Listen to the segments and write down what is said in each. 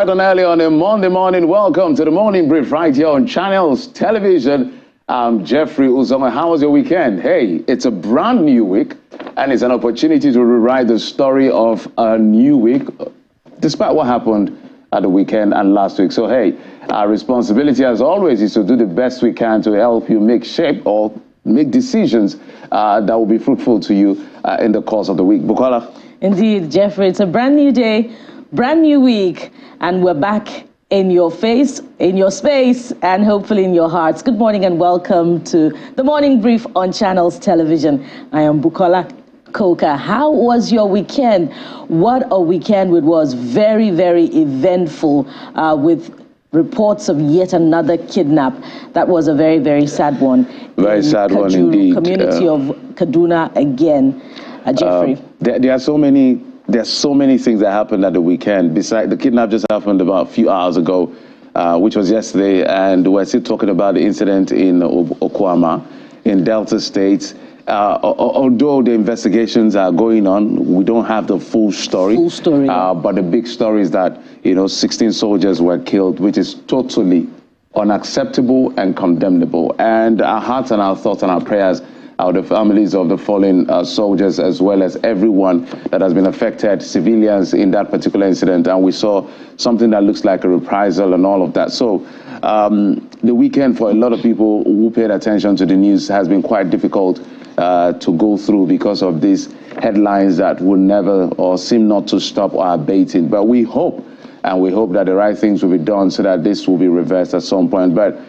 bright and early on a Monday morning. Welcome to the Morning Brief right here on Channels Television. I'm Jeffrey Uzoma. How was your weekend? Hey, it's a brand new week, and it's an opportunity to rewrite the story of a new week, despite what happened at the weekend and last week. So, hey, our responsibility, as always, is to do the best we can to help you make shape or make decisions that will be fruitful to you in the course of the week. Bukola? Indeed, Jeffrey, it's a brand new day, brand new week, and we're back in your face, in your space, and hopefully in your hearts. Good morning and welcome to the Morning Brief on Channels Television. I am Bukola Koka. How was your weekend? What a weekend it was. Very, very eventful with reports of yet another kidnap. That was a very, very sad one. Very sad Kajuru, one indeed. Community of Kaduna again. Jeffrey. There are so many things that happened at the weekend. Besides, the kidnap just happened about a few hours ago, which was yesterday, and we're still talking about the incident in Okwama in Delta State. Although the investigations are going on, we don't have the full story. But the big story is that 16 soldiers were killed, which is totally unacceptable and condemnable. And our hearts and our thoughts and our prayers are the families of the fallen soldiers, as well as everyone that has been affected, civilians in that particular incident. And we saw something that looks like a reprisal and all of that. So the weekend for a lot of people who paid attention to the news has been quite difficult to go through because of these headlines that will never or seem not to stop or abating. But we hope, and we hope that the right things will be done so that this will be reversed at some point. But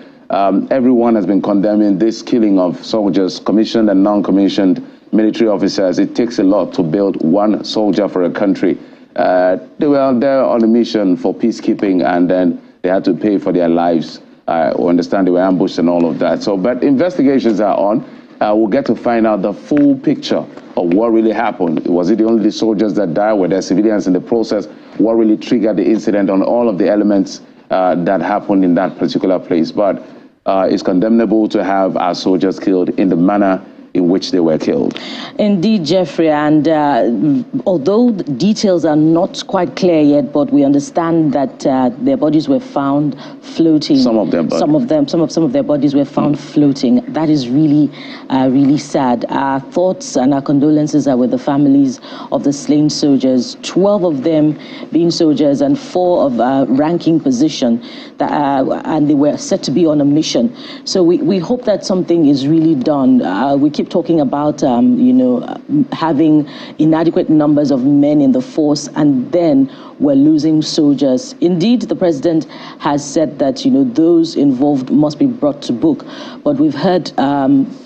everyone has been condemning this killing of soldiers, commissioned and non-commissioned military officers. It takes a lot to build one soldier for a country. They were out there on a mission for peacekeeping, and then they had to pay for their lives. We understand they were ambushed and all of that. So, but investigations are on. We'll get to find out the full picture of what really happened. Was it only the soldiers that died? Were there civilians in the process? What really triggered the incident on all of the elements that happened in that particular place? But it's condemnable to have our soldiers killed in the manner in which they were killed. Indeed, Jeffrey, and although the details are not quite clear yet, but we understand that their bodies were found floating. Some of their bodies. Some of their bodies were found floating. That is really, really sad. Our thoughts and our condolences are with the families of the slain soldiers, 12 of them being soldiers and 4 of ranking position, and they were set to be on a mission. So we hope that something is really done. We keep talking about, having inadequate numbers of men in the force, and then we're losing soldiers. Indeed, the president has said that, those involved must be brought to book. But we've heard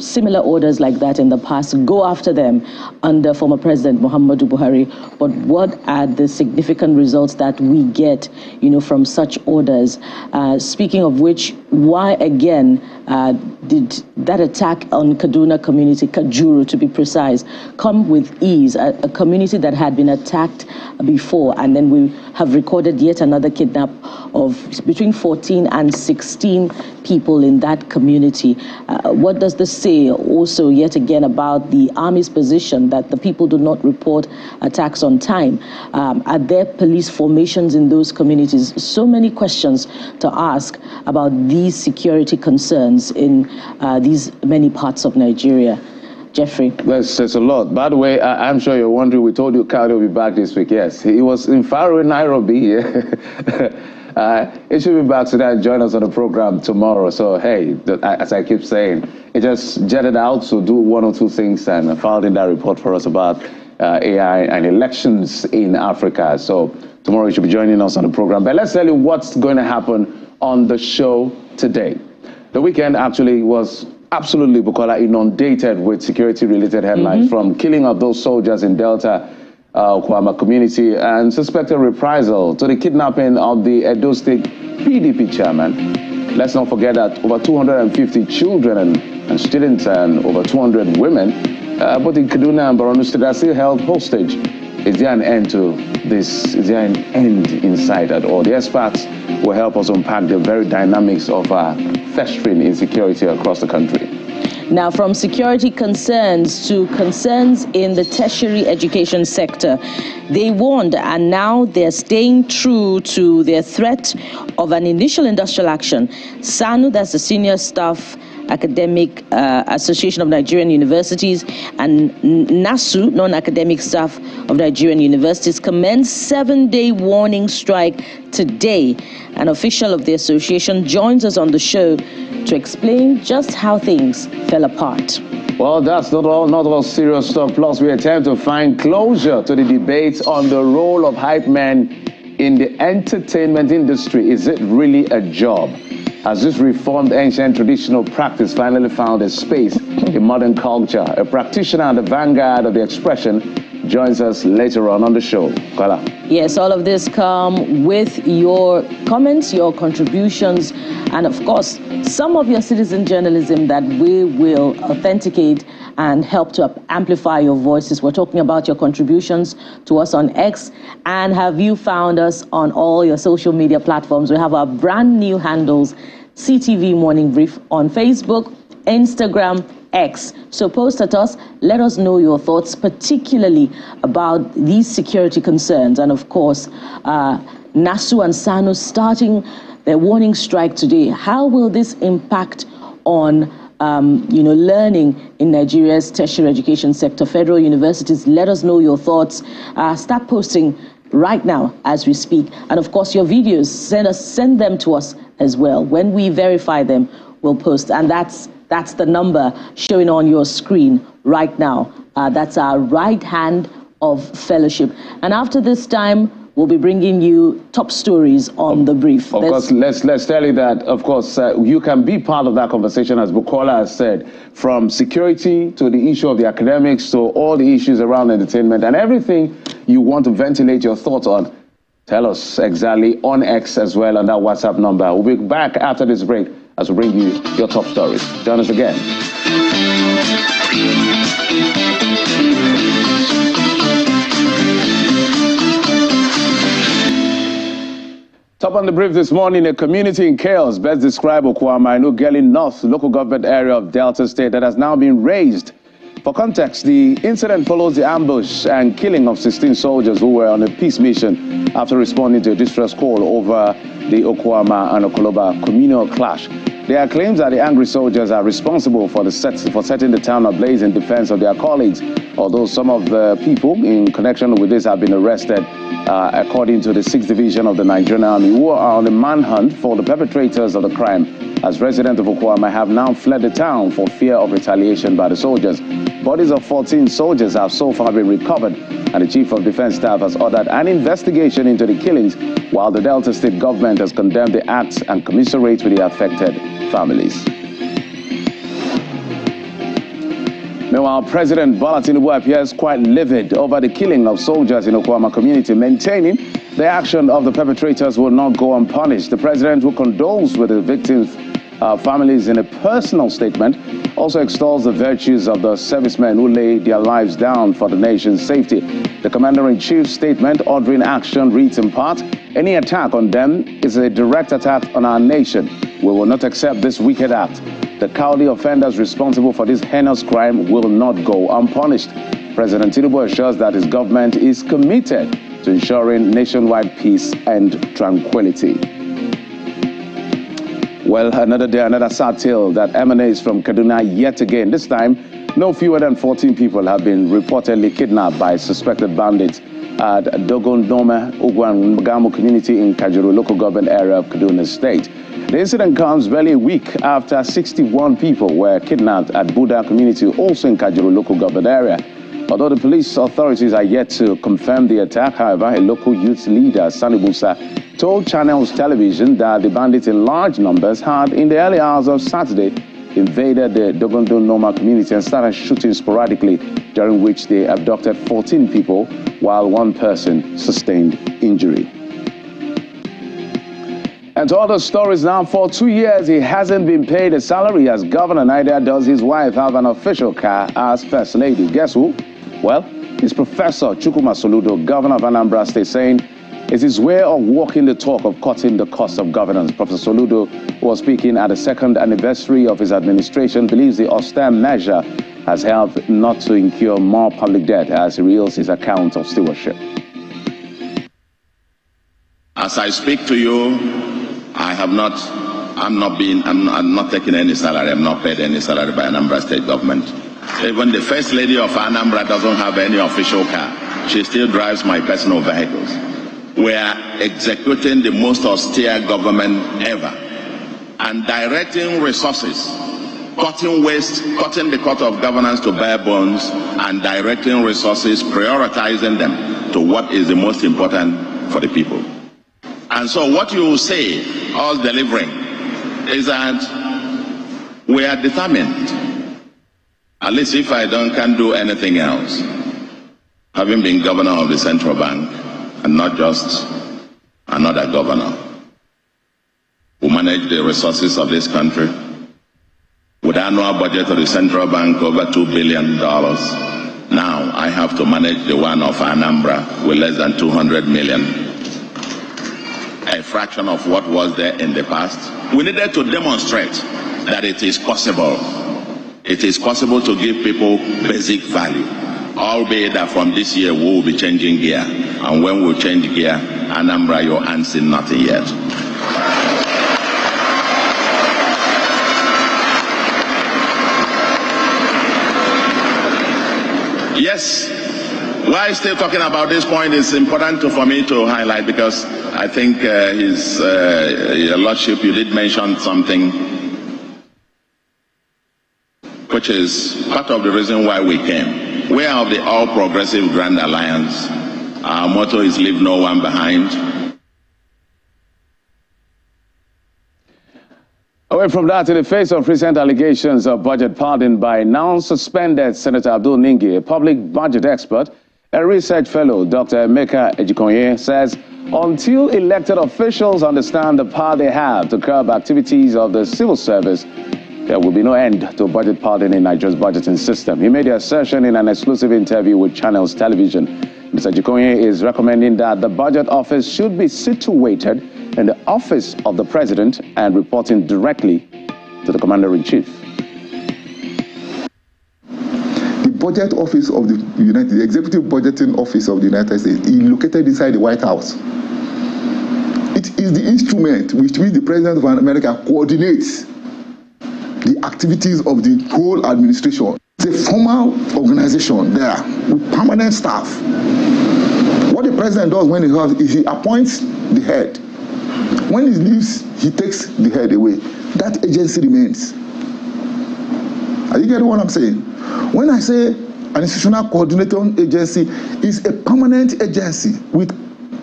similar orders like that in the past. Go after them under former President Muhammadu Buhari. But what are the significant results that we get, from such orders? Speaking of which, why again did that attack on Kaduna community, Kajuru to be precise, come with ease? A community that had been attacked before, and then we have recorded yet another kidnap of between 14 and 16 people in that community. What does this say also yet again about the Army's position that the people do not report attacks on time? Are there police formations in those communities? So many questions to ask about these security concerns in these many parts of Nigeria. Jeffrey. There's a lot. By the way, I'm sure you're wondering, we told you Kyle will be back this week. Yes, he was in Faro, Nairobi. He should be back today and join us on the program tomorrow. So, hey, as I keep saying, he just jetted out to do 1 or 2 things and filed in that report for us about AI and elections in Africa. So tomorrow he should be joining us on the program. But let's tell you what's going to happen on the show today. The weekend actually was absolutely, Bukola, inundated with security-related headlines, from killing of those soldiers in Delta Okwama community and suspected reprisal to the kidnapping of the Edo State PDP chairman. Let's not forget that over 250 children and students and over 200 women, both in Kaduna and Borno State, are still held hostage. Is there an end to this? Is there an end in sight at all? The experts will help us unpack the very dynamics of festering insecurity across the country. Now, from security concerns to concerns in the tertiary education sector, they warned, and now they're staying true to their threat of an initial industrial action. SSANU, that's the Senior Staff Academic Association of Nigerian Universities, and NASU, Non-Academic Staff of Nigerian Universities, commenced 7-day warning strike today. An official of the association joins us on the show to explain just how things fell apart. Well, that's not all serious stuff. Plus, we attempt to find closure to the debate on the role of hype men in the entertainment industry. Is it really a job? Has this reformed ancient traditional practice finally found a space in modern culture? A practitioner at the vanguard of the expression joins us later on the show. Kala. Yes, all of this come with your comments, your contributions, and of course, some of your citizen journalism that we will authenticate and help to amplify your voices. We're talking about your contributions to us on X, and have you found us on all your social media platforms? We have our brand new handles, CTV Morning Brief on Facebook, Instagram, X. So post at us, let us know your thoughts, particularly about these security concerns. And of course, NASU and SSANU starting their warning strike today. How will this impact on learning in Nigeria's tertiary education sector? Federal universities, let us know your thoughts. Start posting right now as we speak. And of course, your videos, send them to us as well. When we verify them, we'll post. And that's the number showing on your screen right now. That's our right hand of fellowship. And after this time, we'll be bringing you top stories on the brief. Of course, let's tell you that, of course, you can be part of that conversation, as Bukola has said, from security to the issue of the academics to all the issues around entertainment and everything you want to ventilate your thoughts on. Tell us exactly on X as well, on that WhatsApp number. We'll be back after this break as we bring you your top stories. Join us again. Top on the brief this morning, a community in chaos, best described Okwama in Ughelli North, local government area of Delta State, that has now been razed. For context, the incident follows the ambush and killing of 16 soldiers who were on a peace mission after responding to a distress call over the Okwama and Okoloba communal clash. There are claims that the angry soldiers are responsible for setting the town ablaze in defense of their colleagues, although some of the people in connection with this have been arrested, according to the 6th Division of the Nigerian Army, who are on the manhunt for the perpetrators of the crime, as residents of Okwama have now fled the town for fear of retaliation by the soldiers. Bodies of 14 soldiers have so far been recovered, and the Chief of Defense Staff has ordered an investigation into the killings, while the Delta State government has condemned the acts and commiserates with the affected families. Meanwhile, President Bola Tinubu appears quite livid over the killing of soldiers in Okwama community, maintaining the action of the perpetrators will not go unpunished. The president, who condoles with the victims' families in a personal statement, also extols the virtues of the servicemen who lay their lives down for the nation's safety. The Commander-in-Chief's statement ordering action reads in part, "Any attack on them is a direct attack on our nation. We will not accept this wicked act. The cowardly offenders responsible for this heinous crime will not go unpunished." President Tinubu assures that his government is committed to ensuring nationwide peace and tranquility. Well, another day, another sad tale that emanates from Kaduna yet again. This time, no fewer than 14 people have been reportedly kidnapped by suspected bandits at Dogondome, Ugwan Magamu community in Kajuru local government area of Kaduna State. The incident comes barely a week after 61 people were kidnapped at Buda community, also in Kajuru local government area. Although the police authorities are yet to confirm the attack, however, a local youth leader, Sani Busa, told Channels Television that the bandits in large numbers had, in the early hours of Saturday, invaded the Dogondo Noma community and started shooting sporadically, during which they abducted 14 people, while one person sustained injury. And to other stories now, for 2 years, he hasn't been paid a salary as governor. Neither does his wife have an official car as First Lady. Guess who? Well, it's Professor Chukwuma Soludo, governor of Anambra State, saying It's his way of walking the talk of cutting the cost of governance. Professor Soludo, who was speaking at the second anniversary of his administration, believes the austere measure has helped not to incur more public debt as he reveals his account of stewardship. As I speak to you, I'm not taking any salary. I'm not paid any salary by Anambra State government. Even the First Lady of Anambra doesn't have any official car. She still drives my personal vehicles. We are executing the most austere government ever and directing resources, cutting waste, cutting the cost of governance to bare bones, and directing resources, prioritizing them to what is the most important for the people. And so what you say, us delivering, is that we are determined, at least if I can't do anything else, having been governor of the central bank and not just another governor who manage the resources of this country with annual budget of the central bank over $2 billion. Now I have to manage the one of Anambra with less than 200 million, a fraction of what was there in the past. We needed to demonstrate that it is possible. It is possible to give people basic value, albeit that from this year we will be changing gear. And when we change gear, Anambra, your hands in nothing yet. Yes, while still talking about this point, it's important for me to highlight, because I think Your Lordship, you did mention something which is part of the reason why we came. We are of the All Progressive Grand Alliance. Our motto is leave no one behind. Away from that, in the face of recent allegations of budget pardon by now suspended Senator Abdul Ningi, a public budget expert, a research fellow, Dr. Emeka Ejikonye, says until elected officials understand the power they have to curb activities of the civil service, there will be no end to budget pardon in Nigeria's budgeting system. He made the assertion in an exclusive interview with Channels Television. Mr. Ejikonye is recommending that the budget office should be situated in the office of the president and reporting directly to the commander-in-chief. The budget office of the executive budgeting office of the United States is located inside the White House. It is the instrument with which the president of America coordinates the activities of the whole administration. It's a formal organization there with permanent staff. What the president does when he appoints the head. When he leaves, he takes the head away. That agency remains. Are you getting what I'm saying? When I say an institutional coordinating agency, is a permanent agency with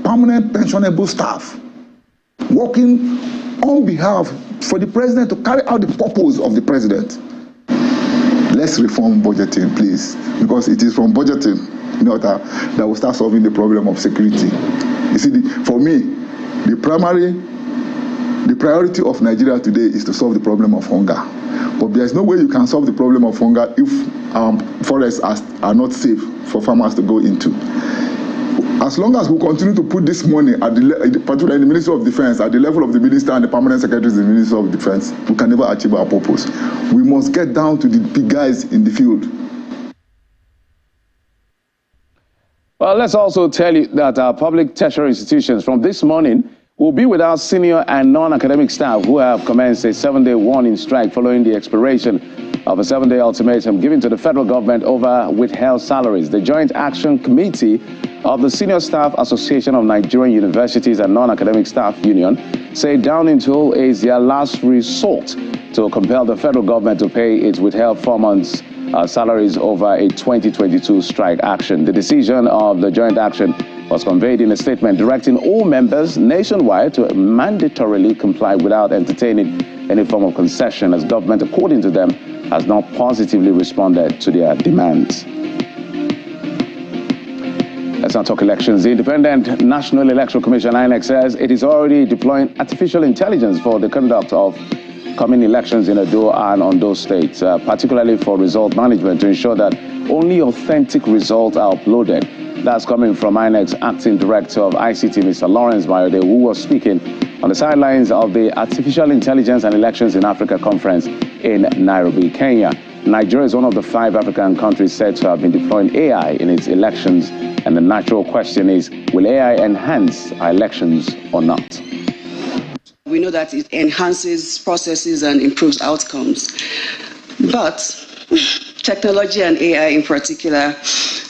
permanent pensionable staff working on behalf for the president to carry out the purpose of the president. Let's reform budgeting, please, because it is from budgeting, that will start solving the problem of security. You see, for me, the priority of Nigeria today is to solve the problem of hunger. But there's no way you can solve the problem of hunger if forests are not safe for farmers to go into. As long as we continue to put this money, particularly in the Ministry of Defense, at the level of the minister and the permanent secretaries in the Ministry of Defense, we can never achieve our purpose. We must get down to the big guys in the field. Well, let's also tell you that our public tertiary institutions from this morning will be without senior and non-academic staff who have commenced a 7-day warning strike following the expiration of a 7-day ultimatum given to the federal government over withheld salaries. The Joint Action Committee of the Senior Staff Association of Nigerian Universities and Non-Academic Staff Union say Downing Tool is their last resort to compel the federal government to pay its withheld 4 months salaries over a 2022 strike action. The decision of the joint action was conveyed in a statement directing all members nationwide to mandatorily comply without entertaining any form of concession, as government, according to them, has not positively responded to their demands. Let's now talk elections. The Independent National Electoral Commission, INEC, says it is already deploying artificial intelligence for the conduct of coming elections in Edo and Ondo states, particularly for result management, to ensure that only authentic results are uploaded. That's coming from INEC's Acting Director of ICT, Mr. Lawrence Mayode, who was speaking on the sidelines of the Artificial Intelligence and Elections in Africa conference in Nairobi, Kenya. Nigeria is one of the 5 African countries said to have been deploying AI in its elections. And the natural question is, will AI enhance our elections or not? We know that it enhances processes and improves outcomes. But technology and AI in particular,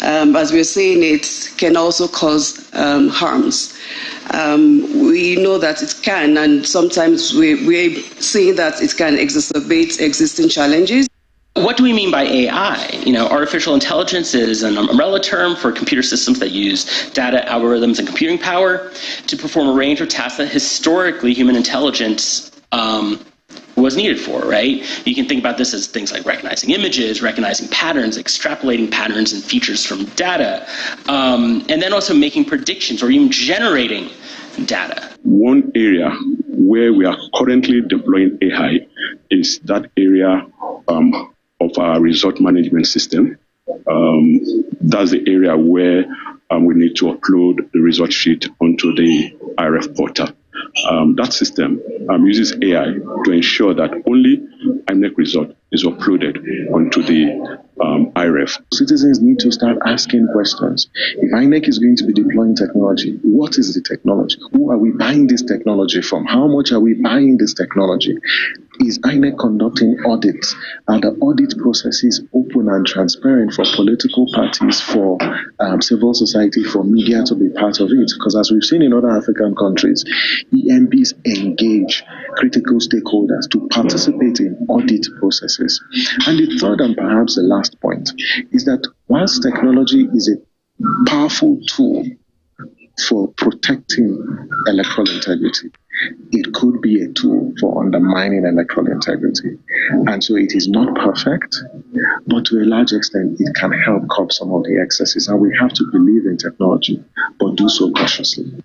as we're saying, it can also cause harms. We know that it can, and sometimes we're seeing that it can exacerbate existing challenges. What do we mean by AI? Artificial intelligence is an umbrella term for computer systems that use data, algorithms, and computing power to perform a range of tasks that historically human intelligence was needed for, right? You can think about this as things like recognizing images, recognizing patterns, extrapolating patterns and features from data, and then also making predictions or even generating data. One area where we are currently deploying AI is that area of our result management system. That's the area where we need to upload the result sheet onto the IRF portal. That system uses AI to ensure that only INEC result is uploaded onto the IRF. Citizens need to start asking questions. If INEC is going to be deploying technology, what is the technology? Who are we buying this technology from? How much are we buying this technology? Is INEC conducting audits? Are the audit processes open and transparent for political parties, for civil society, for media to be part of it? Because as we've seen in other African countries, EMBs engage critical stakeholders to participate in audit processes. And the third and perhaps the last point is that whilst technology is a powerful tool for protecting electoral integrity, it could be a tool for undermining electoral integrity. And so it is not perfect, but to a large extent, it can help curb some of the excesses. And we have to believe in technology, but do so cautiously.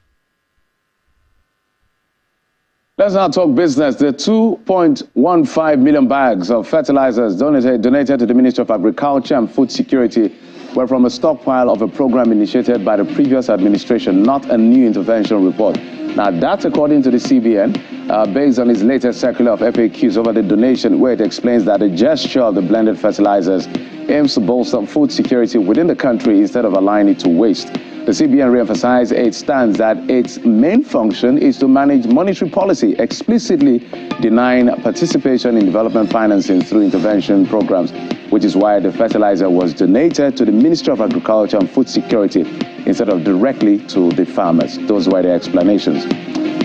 Let's now talk business. The 2.15 million bags of fertilizers donated to the Ministry of Agriculture and Food Security were from a stockpile of a program initiated by the previous administration, not a new intervention report. Now, that's according to the CBN, based on its latest circular of FAQs over the donation, where it explains that the gesture of the blended fertilizers aims to bolster food security within the country instead of allowing it to waste. The CBN re-emphasized its stance that its main function is to manage monetary policy, explicitly denying participation in development financing through intervention programs, which is why the fertilizer was donated to the Ministry of Agriculture and Food Security instead of directly to the farmers. Those were the explanations.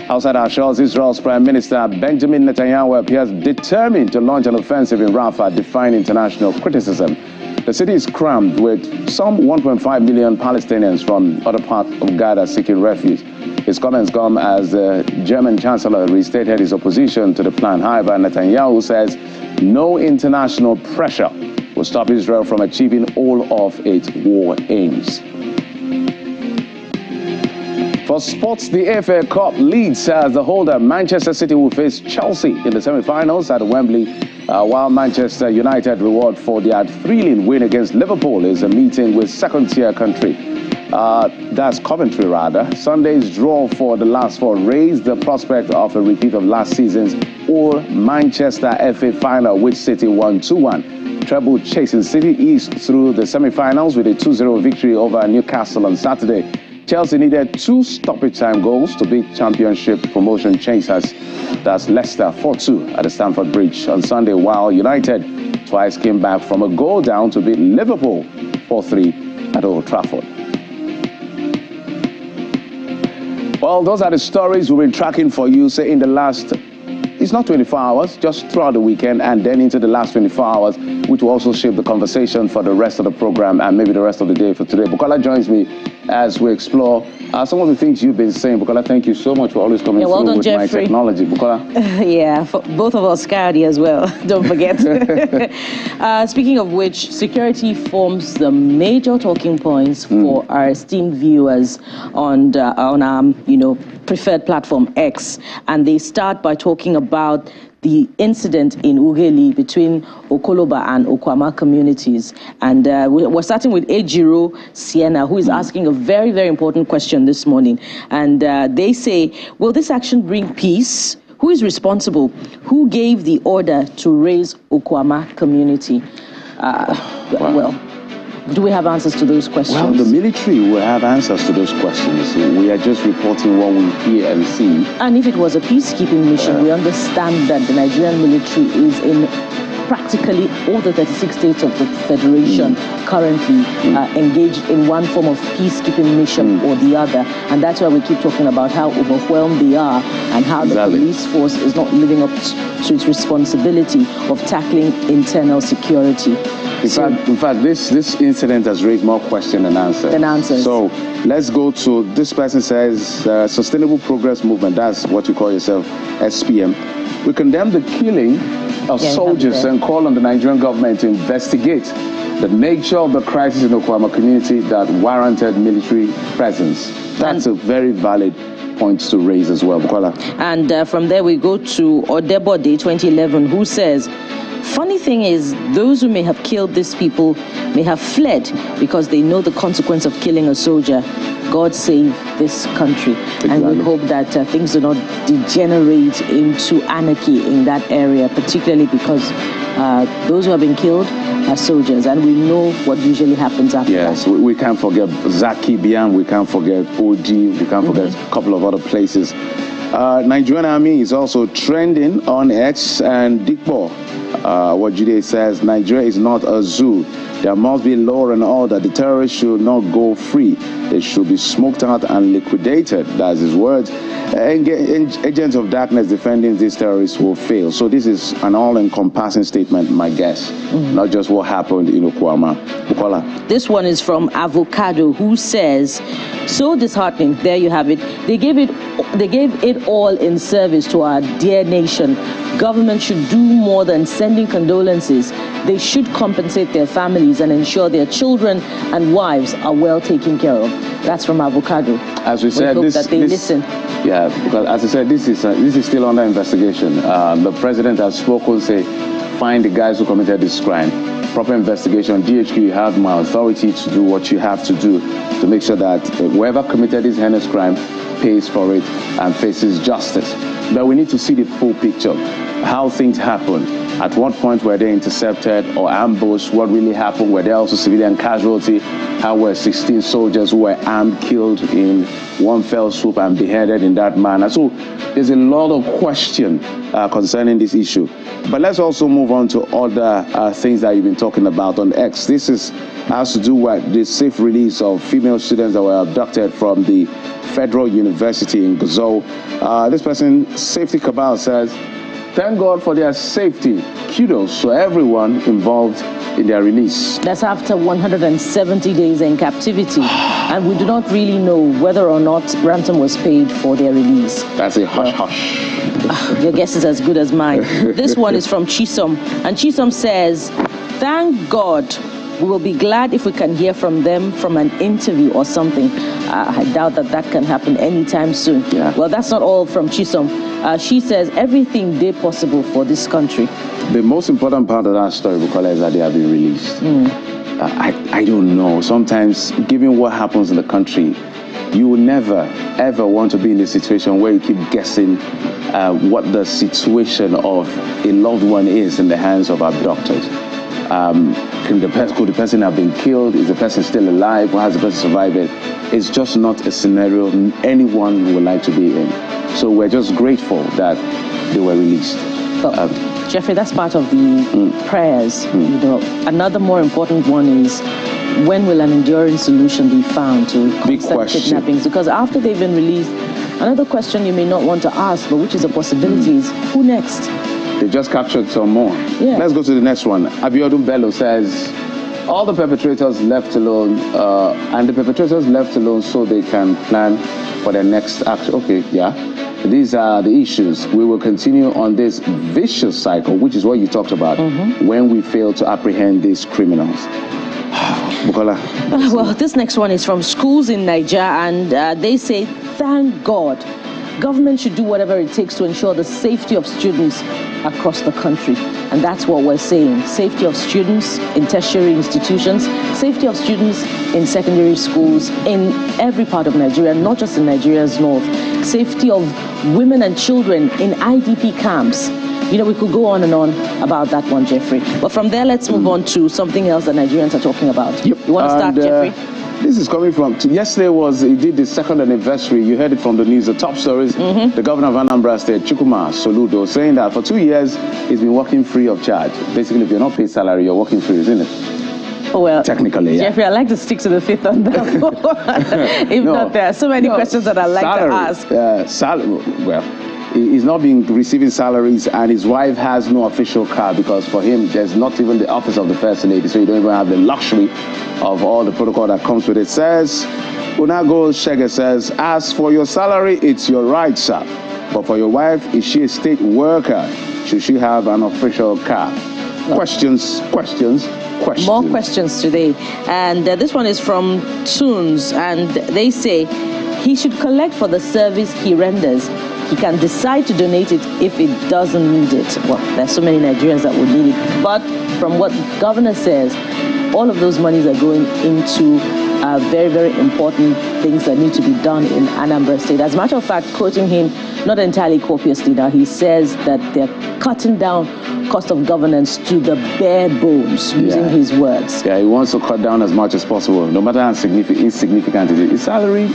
Outside our shores, Israel's Prime Minister Benjamin Netanyahu appears determined to launch an offensive in Rafah, defying international criticism. The city is crammed with some 1.5 million Palestinians from other parts of Gaza seeking refuge. His comments come as the German Chancellor restated his opposition to the plan. However, Netanyahu says no international pressure will stop Israel from achieving all of its war aims. For sports, the FA Cup leads as the holder. Manchester City will face Chelsea in the semi-finals at Wembley, while Manchester United reward for their thrilling win against Liverpool is a meeting with second-tier country. That's Coventry, rather. Sunday's draw for the last four raised the prospect of a repeat of last season's All-Manchester FA final, which City won 2-1. Treble chasing City East through the semi-finals with a 2-0 victory over Newcastle on Saturday. Chelsea needed 2 stoppage time goals to beat championship promotion chasers. That's Leicester 4-2 at the Stamford Bridge on Sunday, while United twice came back from a goal down to beat Liverpool 4-3 at Old Trafford. Well, those are the stories we've been tracking for you, say, in the last, it's not 24 hours, just throughout the weekend and then into the last 24 hours, which will also shape the conversation for the rest of the program and maybe the rest of the day for today. Bukola joins me as we explore some of the things you've been saying. Bukola, thank you so much for always coming through with Jeffrey. My technology. Bukola. Yeah, for both of us, Scotty as well. Don't forget. Speaking of which, security forms the major talking points for our esteemed viewers on our preferred platform X, and they start by talking about the incident in Ughelli between Okoloba and Okwama communities. And we're starting with Ejiro Siena, who is asking a very, very important question this morning. And they say, will this action bring peace? Who is responsible? Who gave the order to raise Okwama community? Well, do we have answers to those questions? Well, the military will have answers to those questions. We are just reporting what we hear and see. And if it was a peacekeeping mission, we understand that the Nigerian military is in practically all the 36 states of the Federation currently engaged in one form of peacekeeping mission or the other. And that's why we keep talking about how overwhelmed they are and how the police force is not living up to its responsibility of tackling internal security. In fact, this incident has raised more questions than answers. So let's go to, this person says, Sustainable Progress Movement, that's what you call yourself, SPM. We condemn the killing of soldiers and call on the Nigerian government to investigate the nature of the crisis in the Okwama community that warranted military presence. That's a very valid point to raise as well, Bukola. And from there we go to Odebo Day 2011, who says, funny thing is, those who may have killed these people may have fled because they know the consequence of killing a soldier. God save this country. Exactly. And we hope that things do not degenerate into anarchy in that area, particularly because those who have been killed are soldiers, and we know what usually happens after that. Yes, we can't forget Zaki Biam, we can't forget OG, we can't forget a couple of other places. Nigerian Army is also trending on X and Dikbo. What Jude says, Nigeria is not a zoo. There must be law and order. The terrorists should not go free. They should be smoked out and liquidated. That's his words. Agents of darkness defending these terrorists will fail. So this is an all-encompassing statement, my guess, not just what happened in Okwama. Bukola. This one is from Avocado, who says, so disheartening. There you have it. They gave it all in service to our dear nation. Government should do more than sending condolences. They should compensate their families and ensure their children and wives are well taken care of. That's from Avocado. As we said, listen. Yeah, because as I said, this is still under investigation. The president has spoken, say, find the guys who committed this crime. Proper investigation. DHQ, you have my authority to do what you have to do to make sure that whoever committed this heinous crime pays for it and faces justice. But we need to see the full picture. How things happened. At what point were they intercepted or ambushed? What really happened? Were there also civilian casualty? How were 16 soldiers who were armed killed in one fell swoop and beheaded in that manner? So there's a lot of question concerning this issue. But let's also move on to other things that you've been talking about on X. This has to do with the safe release of female students that were abducted from the Federal University in Gusau. This person, Safety Cabal, says, thank God for their safety. Kudos to everyone involved in their release. That's after 170 days in captivity. And we do not really know whether or not ransom was paid for their release. That's a hush-hush. Your guess is as good as mine. This one is from Chisom. And Chisom says, thank God. We will be glad if we can hear from them from an interview or something. I doubt that can happen anytime soon. Yeah. Well, that's not all from Chisom. She says everything did possible for this country. The most important part of that story, Bukola, is that they have been released. I don't know. Sometimes, given what happens in the country, you will never, ever want to be in a situation where you keep guessing what the situation of a loved one is in the hands of abductors. Could the person have been killed? Is the person still alive? Or has the person survived it? It's just not a scenario anyone would like to be in. So we're just grateful that they were released. Jeffrey, that's part of the prayers. You know, another more important one is, when will an enduring solution be found to constant kidnappings? Because after they've been released, another question you may not want to ask, but which is a possibility, is who next? They just captured some more. Yeah. Let's go to the next one. Abiodun Bello says, all the perpetrators left alone, and the perpetrators left alone so they can plan for their next action. Okay, yeah. These are the issues. We will continue on this vicious cycle, which is what you talked about, when we fail to apprehend these criminals. Bukola. Well, this next one is from schools in Niger, and they say, thank God. government should do whatever it takes to ensure the safety of students across the country. And that's what we're saying. Safety of students in tertiary institutions, safety of students in secondary schools in every part of Nigeria, not just in Nigeria's north. Safety of women and children in IDP camps. You know, we could go on and on about that one, Jeffrey. But from there, let's move on to something else that Nigerians are talking about. Yep. You want to start, Jeffrey? This is coming from, yesterday he did the second anniversary. You heard it from the news, the top stories. The governor of Anambra State, Chukwuma Soludo, saying that for 2 years, he's been working free of charge. Basically, if you're not paid salary, you're working free, isn't it? Oh, well, technically, yeah. Jeffrey, I'd like to stick to the fifth on that. If not, there are so many questions that I'd like to ask. Well, he's not been receiving salaries, and his wife has no official car because for him, there's not even the office of the First Lady, so you don't even have the luxury of all the protocol that comes with it. Says, Unago Shege says, as for your salary, it's your right, sir. But for your wife, is she a state worker? Should she have an official car? Questions. More questions today. And this one is from Toons, and they say he should collect for the service he renders. He can decide to donate it if it doesn't need it. Well, there's so many Nigerians that would need it. But from what the governor says, all of those monies are going into very, very important things that need to be done in Anambra State. As a matter of fact, quoting him, not entirely copiously now, he says that they're cutting down cost of governance to the bare bones, using his words. Yeah, he wants to cut down as much as possible, no matter how insignificant it is. His salary,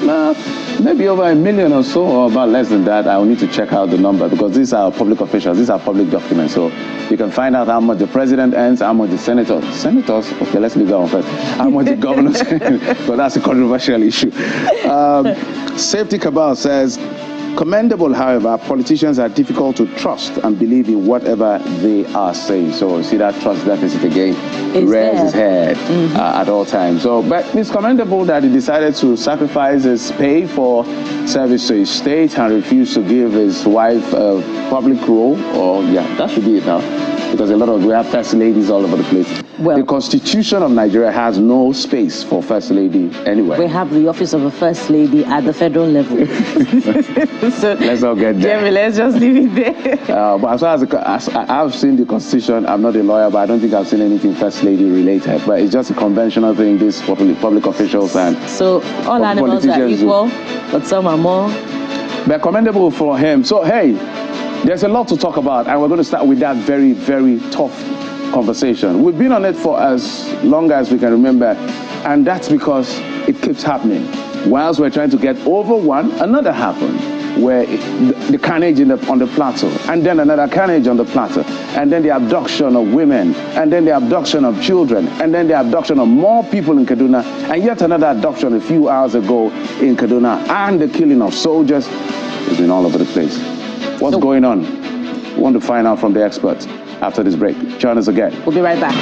maybe over $1 million or so, or about less than that. I will need to check out the number because these are public officials, these are public documents. So you can find out how much the president earns, how much the senators, okay, let's leave that one first, how much the governors earn, but that's a controversial issue. Safety Cabal says, commendable, however, politicians are difficult to trust and believe in whatever they are saying. So see that trust deficit again, rears his head at all times. So, but it's commendable that he decided to sacrifice his pay for service to his state and refuse to give his wife a public role. Or that should be it now, because we have first ladies all over the place. Well, the Constitution of Nigeria has no space for first lady anywhere. We have the office of a first lady at the federal level. So let's not get there. Jeremy, let's just leave it there. But as far as I've seen the Constitution, I'm not a lawyer, but I don't think I've seen anything first lady related. But it's just a conventional thing, this public officials and so all animals are equal, but some are more. They're commendable for him. So hey, there's a lot to talk about, and we're going to start with that very, very tough conversation. We've been on it for as long as we can remember, and that's because it keeps happening. Whilst we're trying to get over one, another happened, where the carnage on the plateau, and then another carnage on the plateau, and then the abduction of women, and then the abduction of children, and then the abduction of more people in Kaduna, and yet another abduction a few hours ago in Kaduna, and the killing of soldiers. It's been all over the place. What's going on? We want to find out from the experts after this break. Join us again. We'll be right back.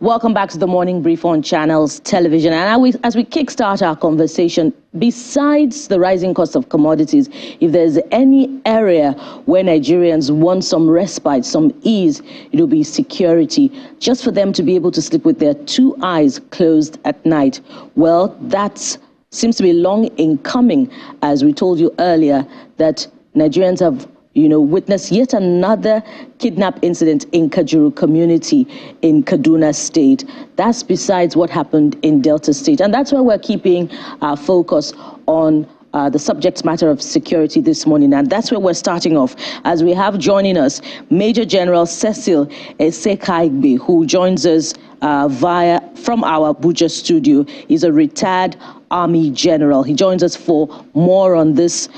Welcome back to the Morning Brief on Channels Television. And as we kickstart our conversation, besides the rising cost of commodities, if there's any area where Nigerians want some respite, some ease, it'll be security, just for them to be able to sleep with their two eyes closed at night. Well, that seems to be long in coming, as we told you earlier, that Nigerians have witnessed yet another kidnap incident in Kajuru community in Kaduna State. That's besides what happened in Delta State. And that's why we're keeping our focus on the subject matter of security this morning. And that's where we're starting off, as we have joining us Major General Cecil Esekaigbe, who joins us from our Abuja studio. He's a retired Army general. He joins us for more on this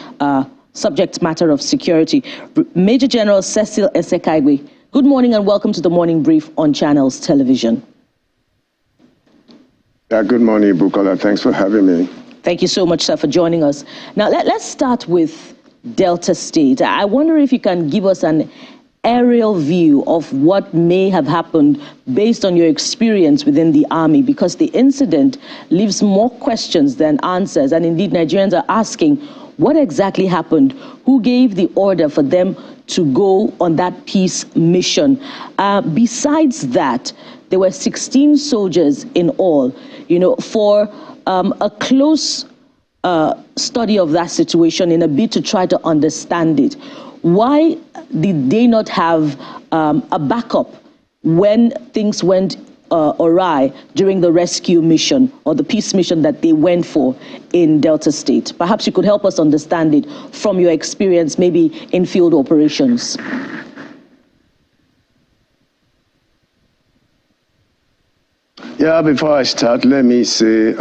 subject matter of security. Major General Cecil Esekaigbe, good morning and welcome to the Morning Brief on Channels Television. Good morning, Bukola. Thanks for having me. Thank you so much, sir, for joining us. Now, let's start with Delta State. I wonder if you can give us an aerial view of what may have happened based on your experience within the Army, because the incident leaves more questions than answers. And indeed, Nigerians are asking, what exactly happened? Who gave the order for them to go on that peace mission? Besides that, there were 16 soldiers in all. For a close study of that situation in a bid to try to understand it, why did they not have a backup when things went awry during the rescue mission or the peace mission that they went for in Delta State? Perhaps you could help us understand it from your experience, maybe in field operations. Yeah, before I start, let me say,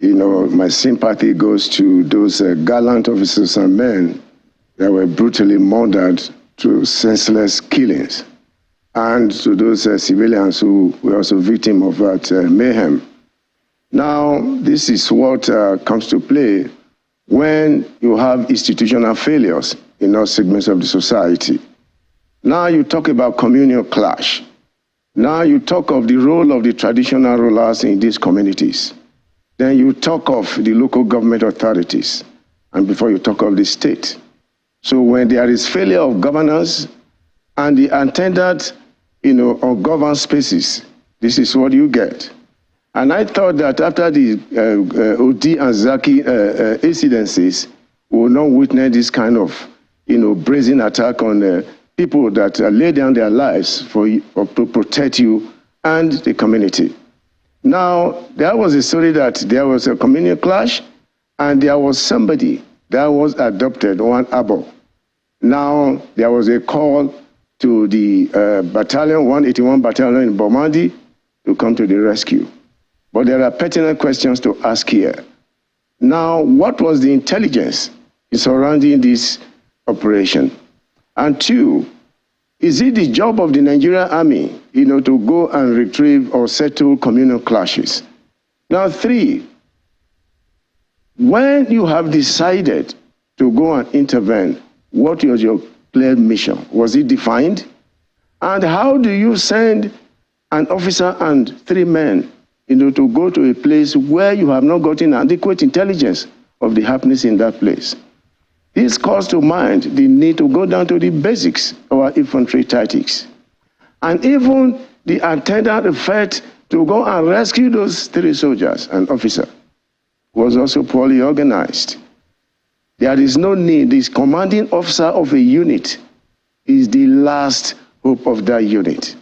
my sympathy goes to those gallant officers and men that were brutally murdered through senseless killings, and to those civilians who were also victims of that mayhem. Now, this is what comes to play when you have institutional failures in all segments of the society. Now you talk about communal clash. Now you talk of the role of the traditional rulers in these communities. Then you talk of the local government authorities, and before you talk of the state. So when there is failure of governance and the attendant ungoverned spaces, this is what you get. And I thought that after the Odi and Zaki incidences, we will not witness this kind of, brazen attack on people that lay down their lives to protect you and the community. Now, there was a story that there was a communal clash, and there was somebody that was adopted, one Abo. Now, there was a call to the battalion, 181 battalion in Bomandi, to come to the rescue. But there are pertinent questions to ask here. Now, what was the intelligence surrounding this operation? And two, is it the job of the Nigerian Army, to go and retrieve or settle communal clashes? Now, three, when you have decided to go and intervene, what was your clear mission? Was it defined? And how do you send an officer and 3 men, to go to a place where you have not gotten adequate intelligence of the happenings in that place? This calls to mind the need to go down to the basics of our infantry tactics. And even the attendant effort to go and rescue those 3 soldiers and officer was also poorly organized. There is no need. This commanding officer of a unit is the last hope of that unit.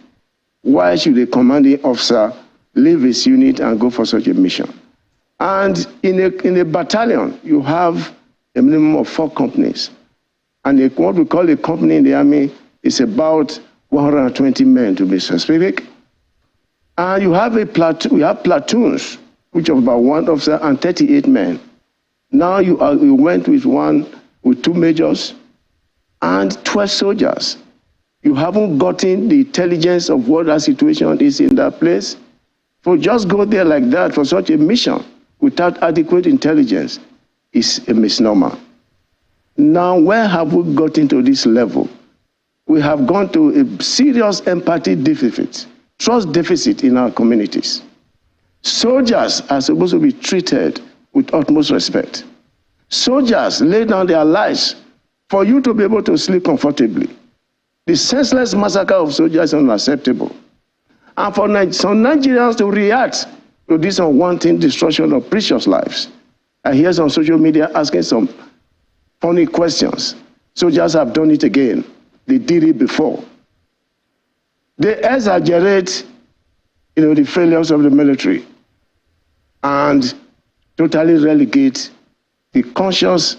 Why should a commanding officer leave his unit and go for such a mission? And in a battalion, you have a minimum of 4 companies. And what we call a company in the Army is about 120 men, to be specific. And you have we have platoons, which are about 1 officer and 38 men. Now you went with 2 majors and 12 soldiers. You haven't gotten the intelligence of what that situation is in that place. So just go there like that for such a mission without adequate intelligence is a misnomer. Now, where have we gotten to this level? We have gone to a serious empathy deficit trust deficit in our communities. Soldiers are supposed to be treated with utmost respect. Soldiers lay down their lives for you to be able to sleep comfortably. The senseless massacre of soldiers is unacceptable. And for some Nigerians to react to this unwanted destruction of precious lives, I hear on social media asking some funny questions. Soldiers have done it again. They did it before. They exaggerate, the failures of the military and totally relegate the conscious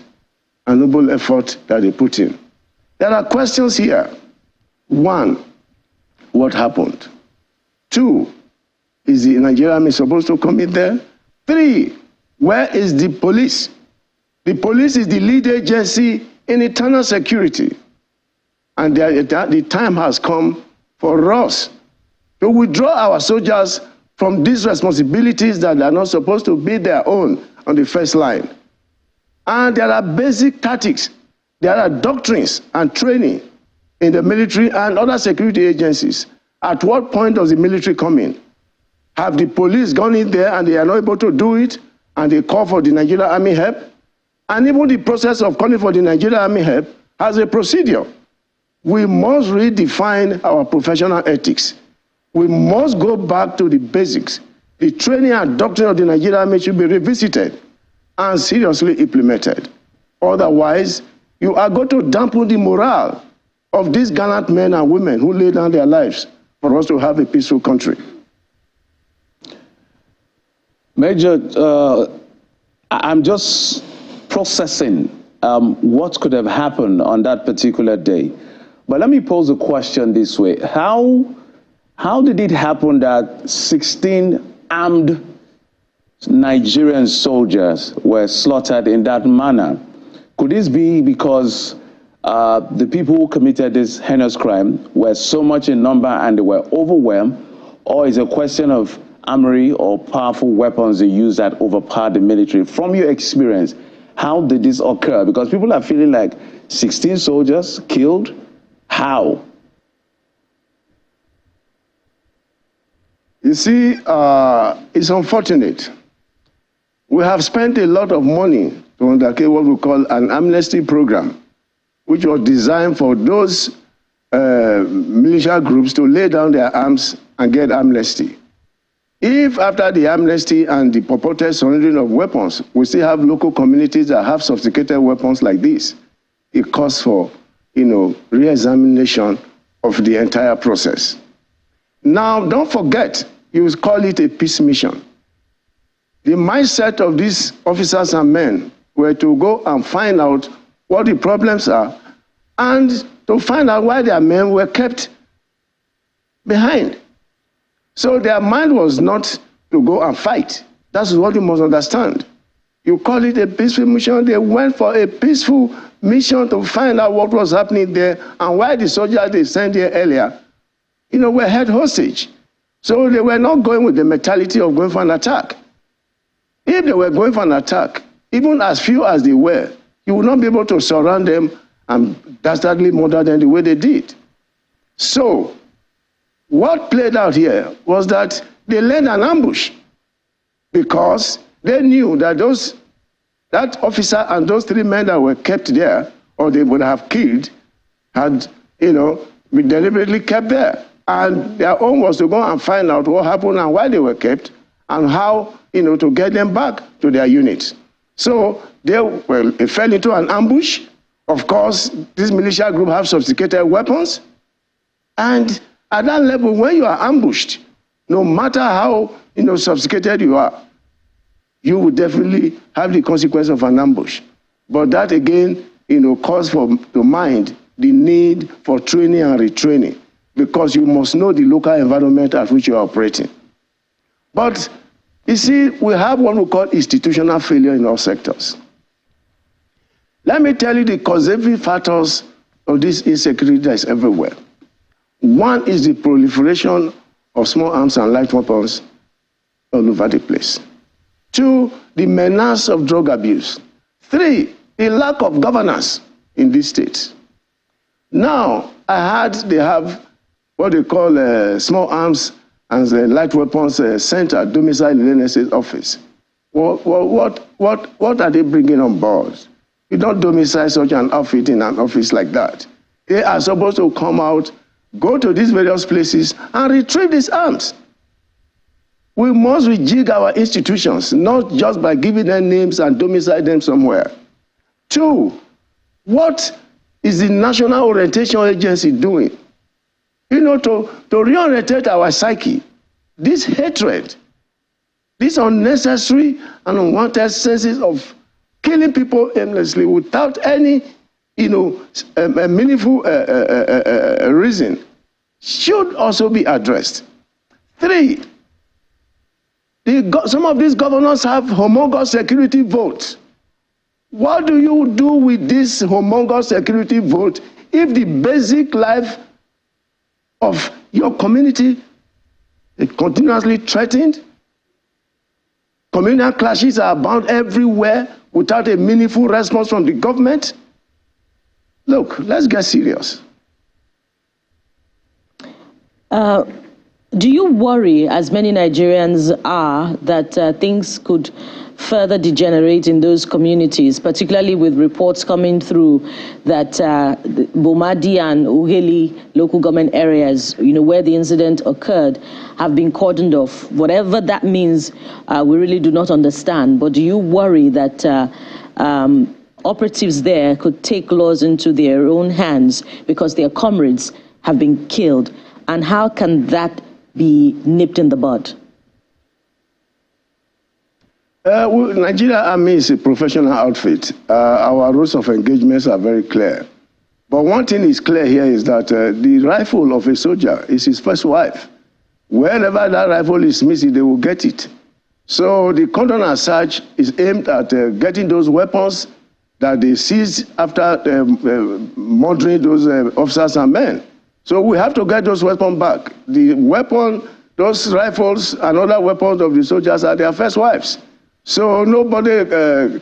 and noble effort that they put in. There are questions here. 1, what happened? 2, is the Nigerian Army supposed to come in there? 3, where is the police? The police is the lead agency in internal security. And the time has come for us to withdraw our soldiers from these responsibilities that are not supposed to be their own on the first line. And there are basic tactics, there are doctrines and training in the military and other security agencies. At what point does the military come in? Have the police gone in there and they are not able to do it and they call for the Nigerian Army help? And even the process of calling for the Nigerian Army help has a procedure. We must redefine our professional ethics. We must go back to the basics. The training and doctrine of the Nigerian Army should be revisited and seriously implemented. Otherwise, you are going to dampen the morale of these gallant men and women who lay down their lives for us to have a peaceful country. Major, I'm just processing what could have happened on that particular day. But let me pose a question this way. How did it happen that 16 armed Nigerian soldiers were slaughtered in that manner? Could this be because the people who committed this heinous crime were so much in number and they were overwhelmed? Or is it a question of armory or powerful weapons they use that overpowered the military? From your experience, how did this occur? Because people are feeling like 16 soldiers killed. How? You see, it's unfortunate. We have spent a lot of money to undertake what we call an amnesty program, which was designed for those militia groups to lay down their arms and get amnesty. If after the amnesty and the purported surrendering of weapons, we still have local communities that have sophisticated weapons like this, it calls for, re-examination of the entire process. Now, don't forget, you call it a peace mission. The mindset of these officers and men were to go and find out what the problems are and to find out why their men were kept behind. So their mind was not to go and fight. That's what you must understand. You call it a peaceful mission. They went for a peaceful mission to find out what was happening there and why the soldiers they sent here earlier, were held hostage. So they were not going with the mentality of going for an attack. If they were going for an attack, even as few as they were, you would not be able to surround them and dastardly murder them the way they did. So what played out here was that they led an ambush because they knew that that officer and those 3 men that were kept there, or they would have killed, had, been deliberately kept there. And their own was to go and find out what happened and why they were kept and how, to get them back to their units. So they fell into an ambush. Of course, this militia group have sophisticated weapons. And at that level, when you are ambushed, no matter how sophisticated you are, you will definitely have the consequence of an ambush. But that again, calls to mind the need for training and retraining, because you must know the local environment at which you are operating. But you see, we have what we call institutional failure in all sectors. Let me tell you the causative factors of this insecurity that is everywhere. 1 is the proliferation of small arms and light weapons all over the place. 2, the menace of drug abuse. 3, the lack of governance in these states. Now, I heard they have what they call small arms and the Light Weapons Center domiciled in the NSA's office. What are they bringing on board? You don't domicile such an outfit in an office like that. They are supposed to come out, go to these various places, and retrieve these arms. We must rejig our institutions, not just by giving them names and domicile them somewhere. 2, what is the National Orientation Agency doing? You know, to reorientate our psyche, this hatred, this unnecessary and unwanted senses of killing people aimlessly without any, a meaningful reason, should also be addressed. 3, some of these governors have humongous security votes. What do you do with this humongous security vote if the basic life of your community is continuously threatened? Communal clashes are abound everywhere without a meaningful response from the government. Look, let's get serious. Do you worry, as many Nigerians are, that things could further degenerate in those communities, particularly with reports coming through that Bomadi and Uheli local government areas, where the incident occurred, have been cordoned off? Whatever that means, we really do not understand. But do you worry that operatives there could take laws into their own hands because their comrades have been killed? And how can that be nipped in the bud? Nigeria Army is a professional outfit. Our rules of engagements are very clear. But one thing is clear here is that the rifle of a soldier is his first wife. Wherever that rifle is missing, they will get it. So the cordon as such is aimed at getting those weapons that they seized after murdering those officers and men. So we have to get those weapons back. The weapon, those rifles and other weapons of the soldiers are their first wives. So nobody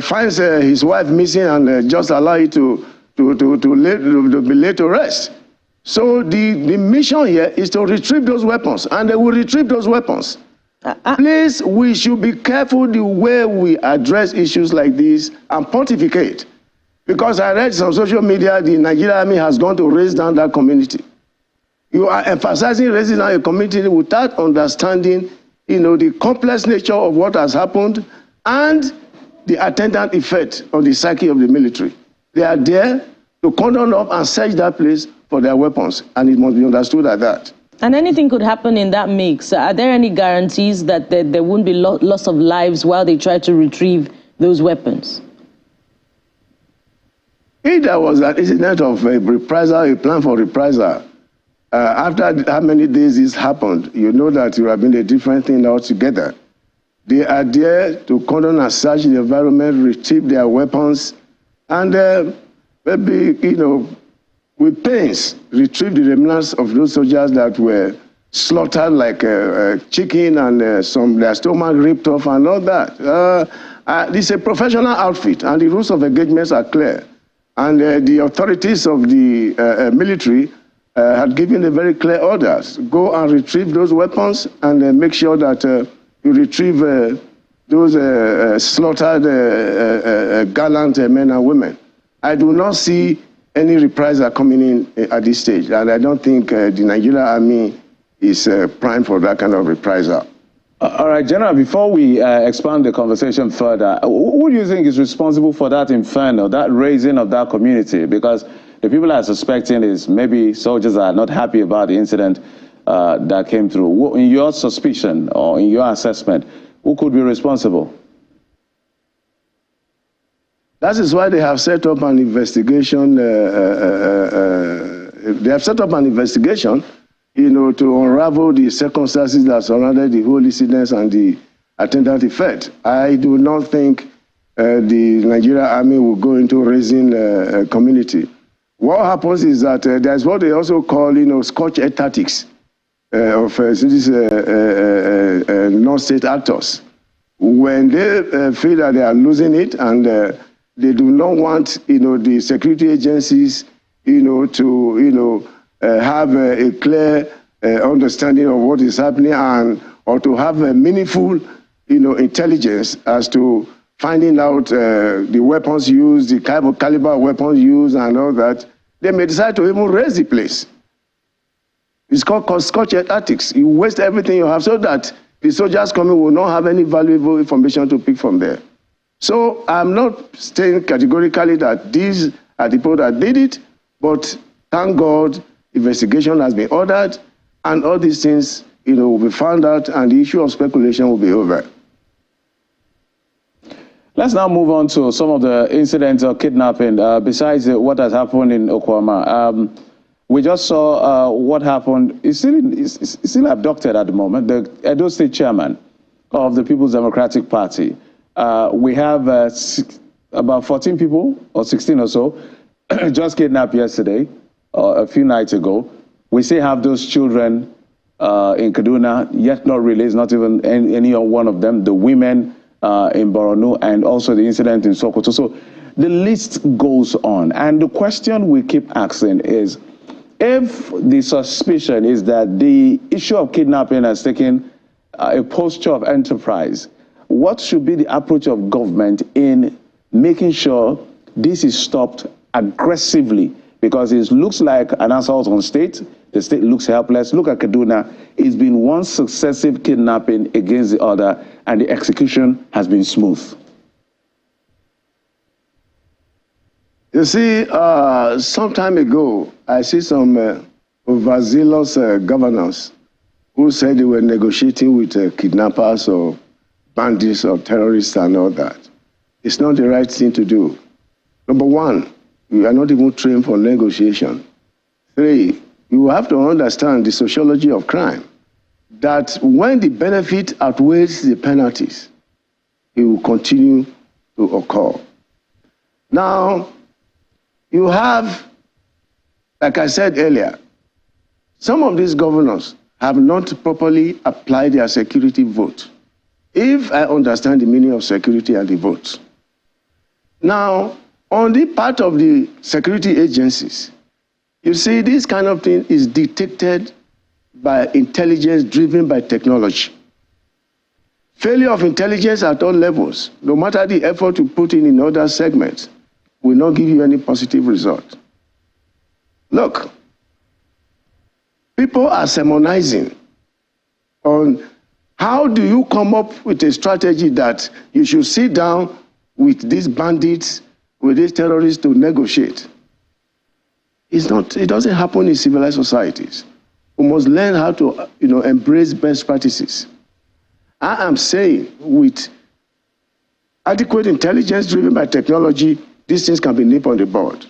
finds his wife missing and just allow it to be laid to rest. So the mission here is to retrieve those weapons, and they will retrieve those weapons. Please, we should be careful the way we address issues like this and pontificate. Because I read on social media, the Nigerian Army has gone to raise down that community. You are emphasizing raising down a community without understanding, the complex nature of what has happened and the attendant effect on the psyche of the military. They are there to cordon up and search that place for their weapons, and it must be understood like that. And anything could happen in that mix. Are there any guarantees that there won't be loss of lives while they try to retrieve those weapons? If there was an incident of a reprisal, a plan for reprisal, after how many days this happened, you know that it would have been a different thing altogether. They are there to cordon and search the environment, retrieve their weapons, and maybe, with pains, retrieve the remnants of those soldiers that were slaughtered like chicken and their stomach ripped off and all that. This is a professional outfit, and the rules of engagements are clear. And the authorities of the military had given a very clear orders. Go and retrieve those weapons and make sure that you retrieve those slaughtered gallant men and women. I do not see any reprisal coming in at this stage, and I don't think the Nigerian Army is primed for that kind of reprisal. All right, General, before we expand the conversation further, who do you think is responsible for that inferno, that raising of that community? Because the people are suspecting is maybe soldiers are not happy about the incident that came through. In your suspicion or in your assessment, who could be responsible? That is why they have set up an investigation. They have set up an investigation, to unravel the circumstances that surrounded the whole incident and the attendant effect. I do not think the Nigerian Army will go into raising a community. What happens is that there's what they also call, Scotch egg tactics of these non-state actors. When they feel that they are losing it and they do not want, the security agencies, to, have a clear understanding of what is happening or to have a meaningful, intelligence as to finding out the weapons used, the caliber of weapons used and all that, they may decide to even raise the place. It's called scorched tactics. You waste everything you have so that the soldiers coming will not have any valuable information to pick from there. So I'm not saying categorically that these are the people that did it, but thank God investigation has been ordered and all these things will be found out and the issue of speculation will be over. Let's now move on to some of the incidents of kidnapping besides what has happened in Okwama. We just saw what happened. He's still abducted at the moment, the Edo State chairman of the People's Democratic Party. We have about 14 people, or 16 or so, just kidnapped yesterday, or a few nights ago. We still have those children in Kaduna, yet not released, not even any one of them, the women in Borno, and also the incident in Sokoto. So the list goes on. And the question we keep asking is, if the suspicion is that the issue of kidnapping has taken a posture of enterprise, what should be the approach of government in making sure this is stopped aggressively? Because it looks like an assault on state. The state looks helpless. Look at Kaduna. It's been one successive kidnapping against the other, and the execution has been smooth. You see, some time ago, I see some overzealous governors who said they were negotiating with kidnappers or bandits or terrorists and all that. It's not the right thing to do. Number one, you are not even trained for negotiation. 3, you have to understand the sociology of crime, that when the benefit outweighs the penalties, it will continue to occur. Now, you have, like I said earlier, some of these governors have not properly applied their security vote, if I understand the meaning of security and the vote. Now, on the part of the security agencies, you see, this kind of thing is dictated by intelligence driven by technology. Failure of intelligence at all levels, no matter the effort to put in other segments, will not give you any positive result. Look, people are sermonizing on how do you come up with a strategy that you should sit down with these bandits, with these terrorists to negotiate. It doesn't happen in civilized societies. We must learn how to embrace best practices. I am saying with adequate intelligence driven by technology, these things can be nipped on the bud.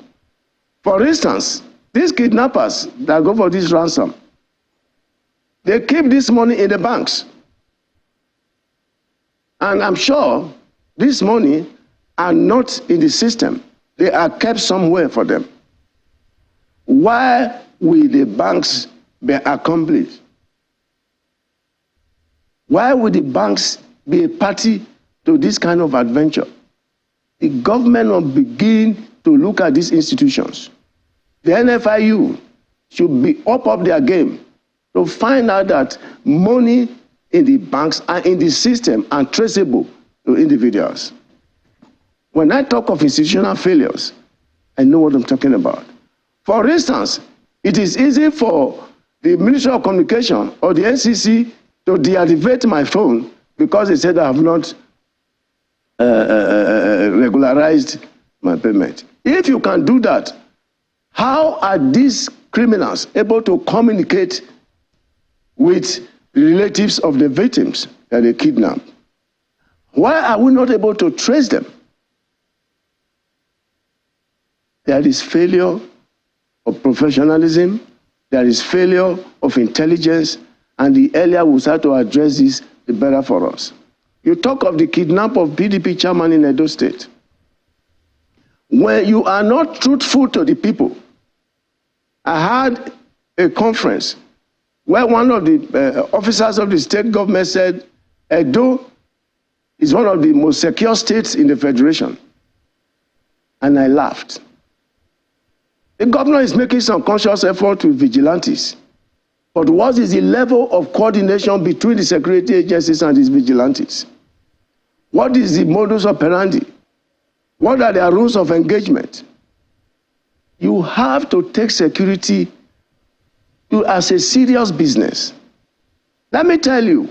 For instance, these kidnappers that go for this ransom, they keep this money in the banks. And I'm sure this money are not in the system. They are kept somewhere for them. Why will the banks be accomplished? Why would the banks be a party to this kind of adventure? The government will begin to look at these institutions. The NFIU should be up their game to find out that money in the banks and in the system are traceable to individuals. When I talk of institutional failures, I know what I'm talking about. For instance, it is easy for the Ministry of Communication or the NCC to deactivate my phone because they said I have not regularized my payment. If you can do that, how are these criminals able to communicate with relatives of the victims that they kidnapped? Why are we not able to trace them? There is failure of professionalism, there is failure of intelligence, and the earlier we start to address this, the better for us. You talk of the kidnap of PDP chairman in Edo State. When you are not truthful to the people, I had a conference where one of the officers of the state government said, Edo is one of the most secure states in the federation. And I laughed. The governor is making some conscious effort with vigilantes But what is the level of coordination between the security agencies and these vigilantes? What is the modus operandi? What are their rules of engagement? You have to take security as a serious business. Let me tell you,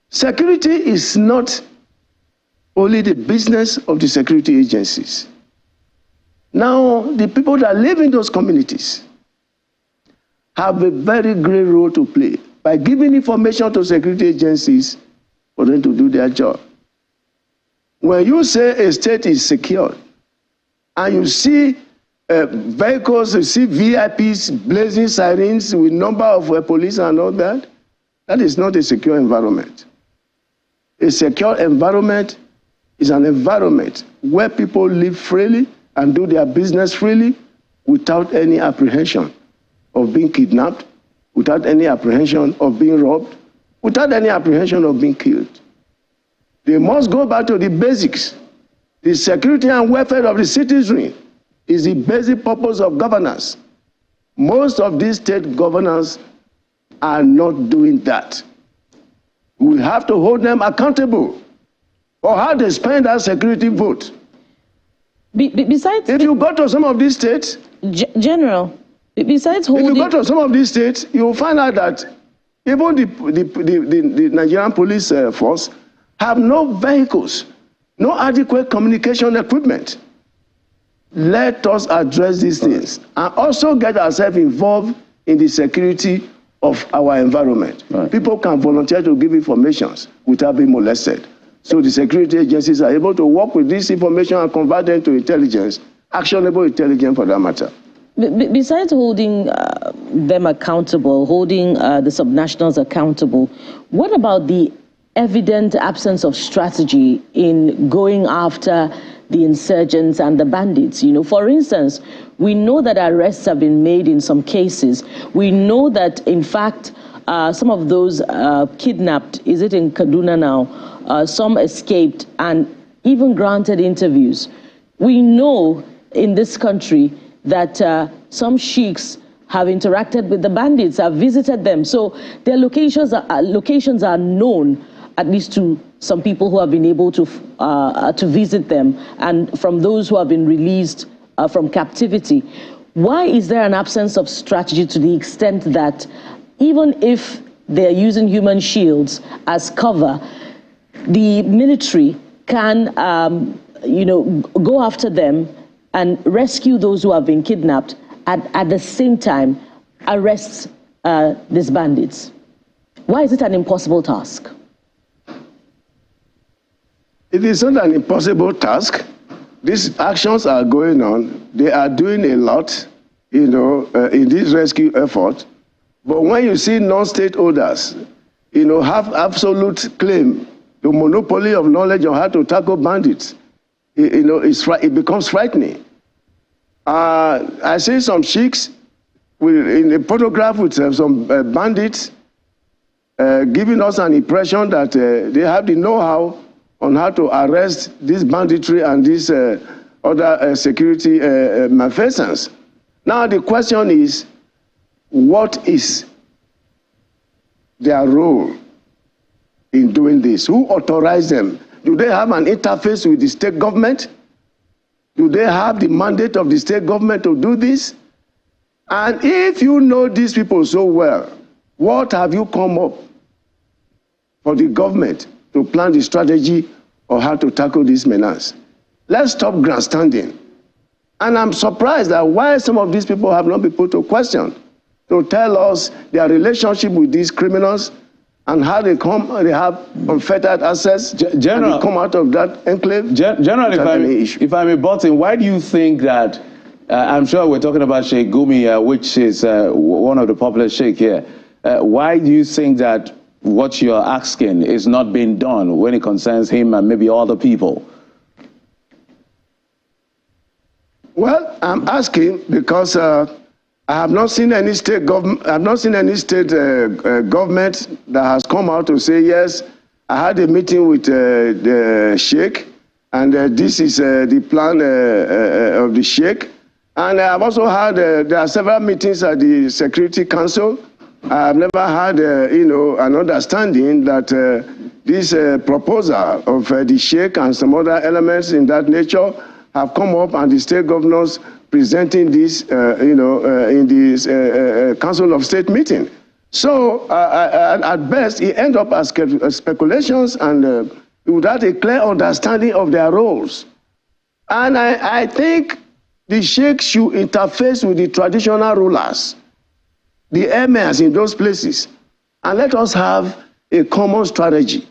security is not only the business of the security agencies. Now, the people that live in those communities have a very great role to play by giving information to security agencies for them to do their job. When you say a state is secure, and you see vehicles, you see VIPs blazing sirens with number of police and all that, that is not a secure environment. A secure environment is an environment where people live freely and do their business freely without any apprehension of being kidnapped, without any apprehension of being robbed, without any apprehension of being killed. They must go back to the basics. The security and welfare of the citizenry is the basic purpose of governance. Most of these state governors are not doing that. We have to hold them accountable for how they spend our security vote. Besides, if you go to some of these states, General, besides holding... If you go to some of these states, you will find out that even the Nigerian police force have no vehicles, no adequate communication equipment. Let us address these things and also get ourselves involved in the security of our environment. Right. People can volunteer to give information without being molested. So the security agencies are able to work with this information and convert them to intelligence, actionable intelligence for that matter. Besides holding them accountable, holding the subnationals accountable, what about the evident absence of strategy in going after the insurgents and the bandits? You know, for instance, we know that arrests have been made in some cases. We know that, in fact, some of those kidnapped, is it in Kaduna now, some escaped and even granted interviews. We know in this country that some sheiks have interacted with the bandits, have visited them. So their locations are known, at least to some people who have been able to visit them, and from those who have been released from captivity. Why is there an absence of strategy to the extent that even if they're using human shields as cover, the military can go after them and rescue those who have been kidnapped, at the same time arrest these bandits? Why is it an impossible task? It is not an impossible task. These actions are going on. They are doing a lot, in this rescue effort. But when you see non-state holders, have absolute claim, the monopoly of knowledge on how to tackle bandits, it becomes frightening. I see some sheiks in a photograph with some bandits giving us an impression that they have the know-how on how to arrest this banditry and these other security malfeasance. Now the question is, what is their role in doing this? Who authorized them? Do they have an interface with the state government? Do they have the mandate of the state government to do this? And if you know these people so well, what have you come up for the government to plan the strategy of how to tackle this menace? Let's stop grandstanding. And I'm surprised that why some of these people have not been put to question, to tell us their relationship with these criminals and how they have unfettered access, General, and they come out of that enclave. General, if I may butt in, why do you think that, I'm sure we're talking about Sheikh Gumi, which is one of the popular sheikh here. Why do you think that what you're asking is not being done when it concerns him and maybe other people? Well, I'm asking because I have not seen any state government. I have not seen any state government that has come out to say, yes, I had a meeting with the sheikh, and this is the plan of the sheikh. And I have also had there are several meetings at the Security Council I've never had, an understanding that this proposal of the Sheikh and some other elements in that nature have come up, and the state governors presenting this, in this Council of State meeting. So, at best, it ends up as speculations and without a clear understanding of their roles. And I think the Sheikh should interface with the traditional rulers, the emirs in those places, and let us have a common strategy.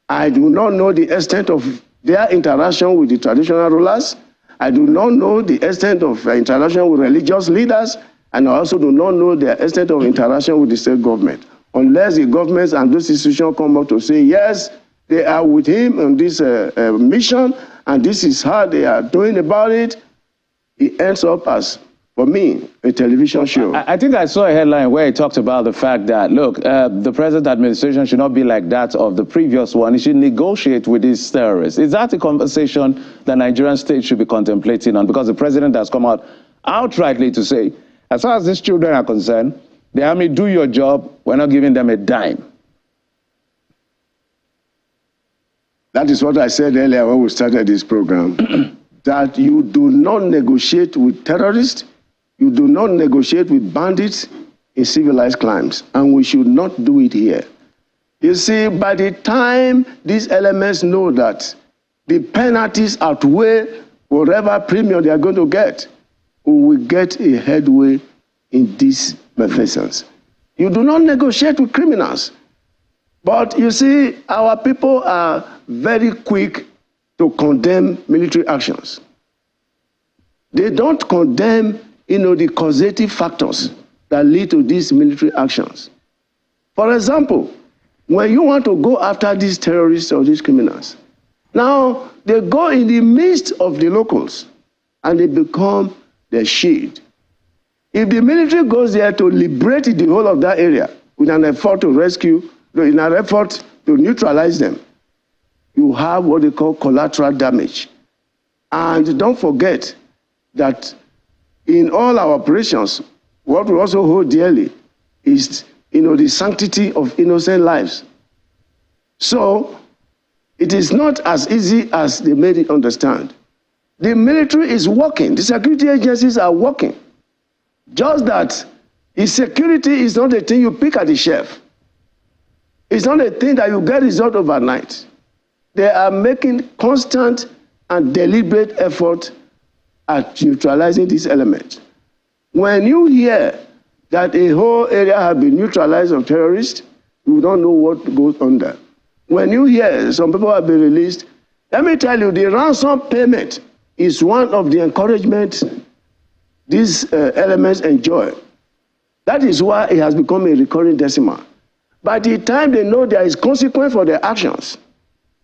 I do not know the extent of their interaction with the traditional rulers. I do not know the extent of interaction with religious leaders, and I also do not know the extent of interaction with the state government, unless the governments and those institutions come up to say, yes, they are with him on this mission, and this is how they are doing about it. It ends up as, for me, a television show. I think I saw a headline where it talked about the fact that, look, the present administration should not be like that of the previous one. It should negotiate with these terrorists. Is that a conversation the Nigerian state should be contemplating on? Because the president has come out outrightly to say, as far as these children are concerned, the army, do your job. We're not giving them a dime. That is what I said earlier when we started this program, that you do not negotiate with terrorists, you do not negotiate with bandits in civilized crimes, and we should not do it here. You see, by the time these elements know that the penalties outweigh whatever premium they are going to get, we will get a headway in this malfeasance. You do not negotiate with criminals. But you see, our people are very quick to condemn military actions. They don't condemn, the causative factors that lead to these military actions. For example, when you want to go after these terrorists or these criminals, now they go in the midst of the locals and they become their shield. If the military goes there to liberate the whole of that area with an effort to rescue, in an effort to neutralize them, you have what they call collateral damage. And don't forget that in all our operations, what we also hold dearly is, the sanctity of innocent lives. So it is not as easy as they made it understand. The military is working. The security agencies are working. Just that insecurity is not a thing you pick at the shelf. It's not a thing that you get result overnight. They are making constant and deliberate effort at neutralizing this element. When you hear that a whole area has been neutralized of terrorists, you don't know what goes on there. When you hear some people have been released, let me tell you, the ransom payment is one of the encouragement these elements enjoy. That is why it has become a recurring decimal. By the time they know there is consequence for their actions,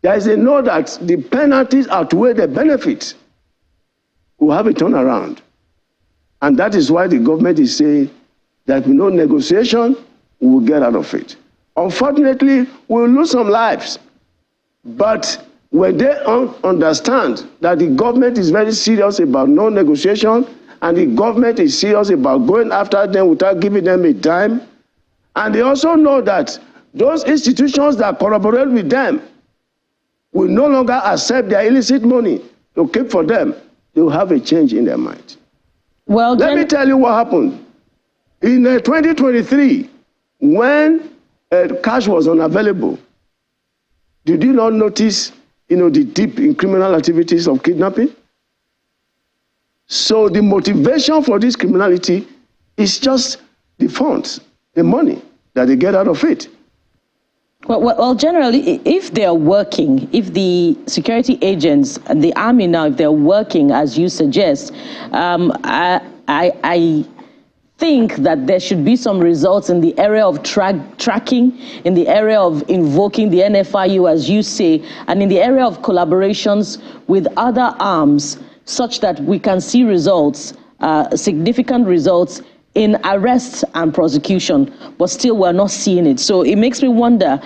there is a know that the penalties outweigh the benefits, we'll have a turnaround. And that is why the government is saying that with no negotiation, we will get out of it. Unfortunately, we'll lose some lives. But when they understand that the government is very serious about no negotiation, and the government is serious about going after them without giving them a dime, and they also know that those institutions that collaborate with them will no longer accept their illicit money to keep for them, they will have a change in their mind. Well, let me tell you what happened. In 2023, when cash was unavailable, did you not notice, the dip in criminal activities of kidnapping? So the motivation for this criminality is just the funds, the money that they get out of it. Well, generally, if they're working, if the security agents and the army now, if they're working, as you suggest, I think that there should be some results in the area of tracking, in the area of invoking the NFIU, as you say, and in the area of collaborations with other arms, such that we can see results, significant results in arrests and prosecution, but still we're not seeing it. So it makes me wonder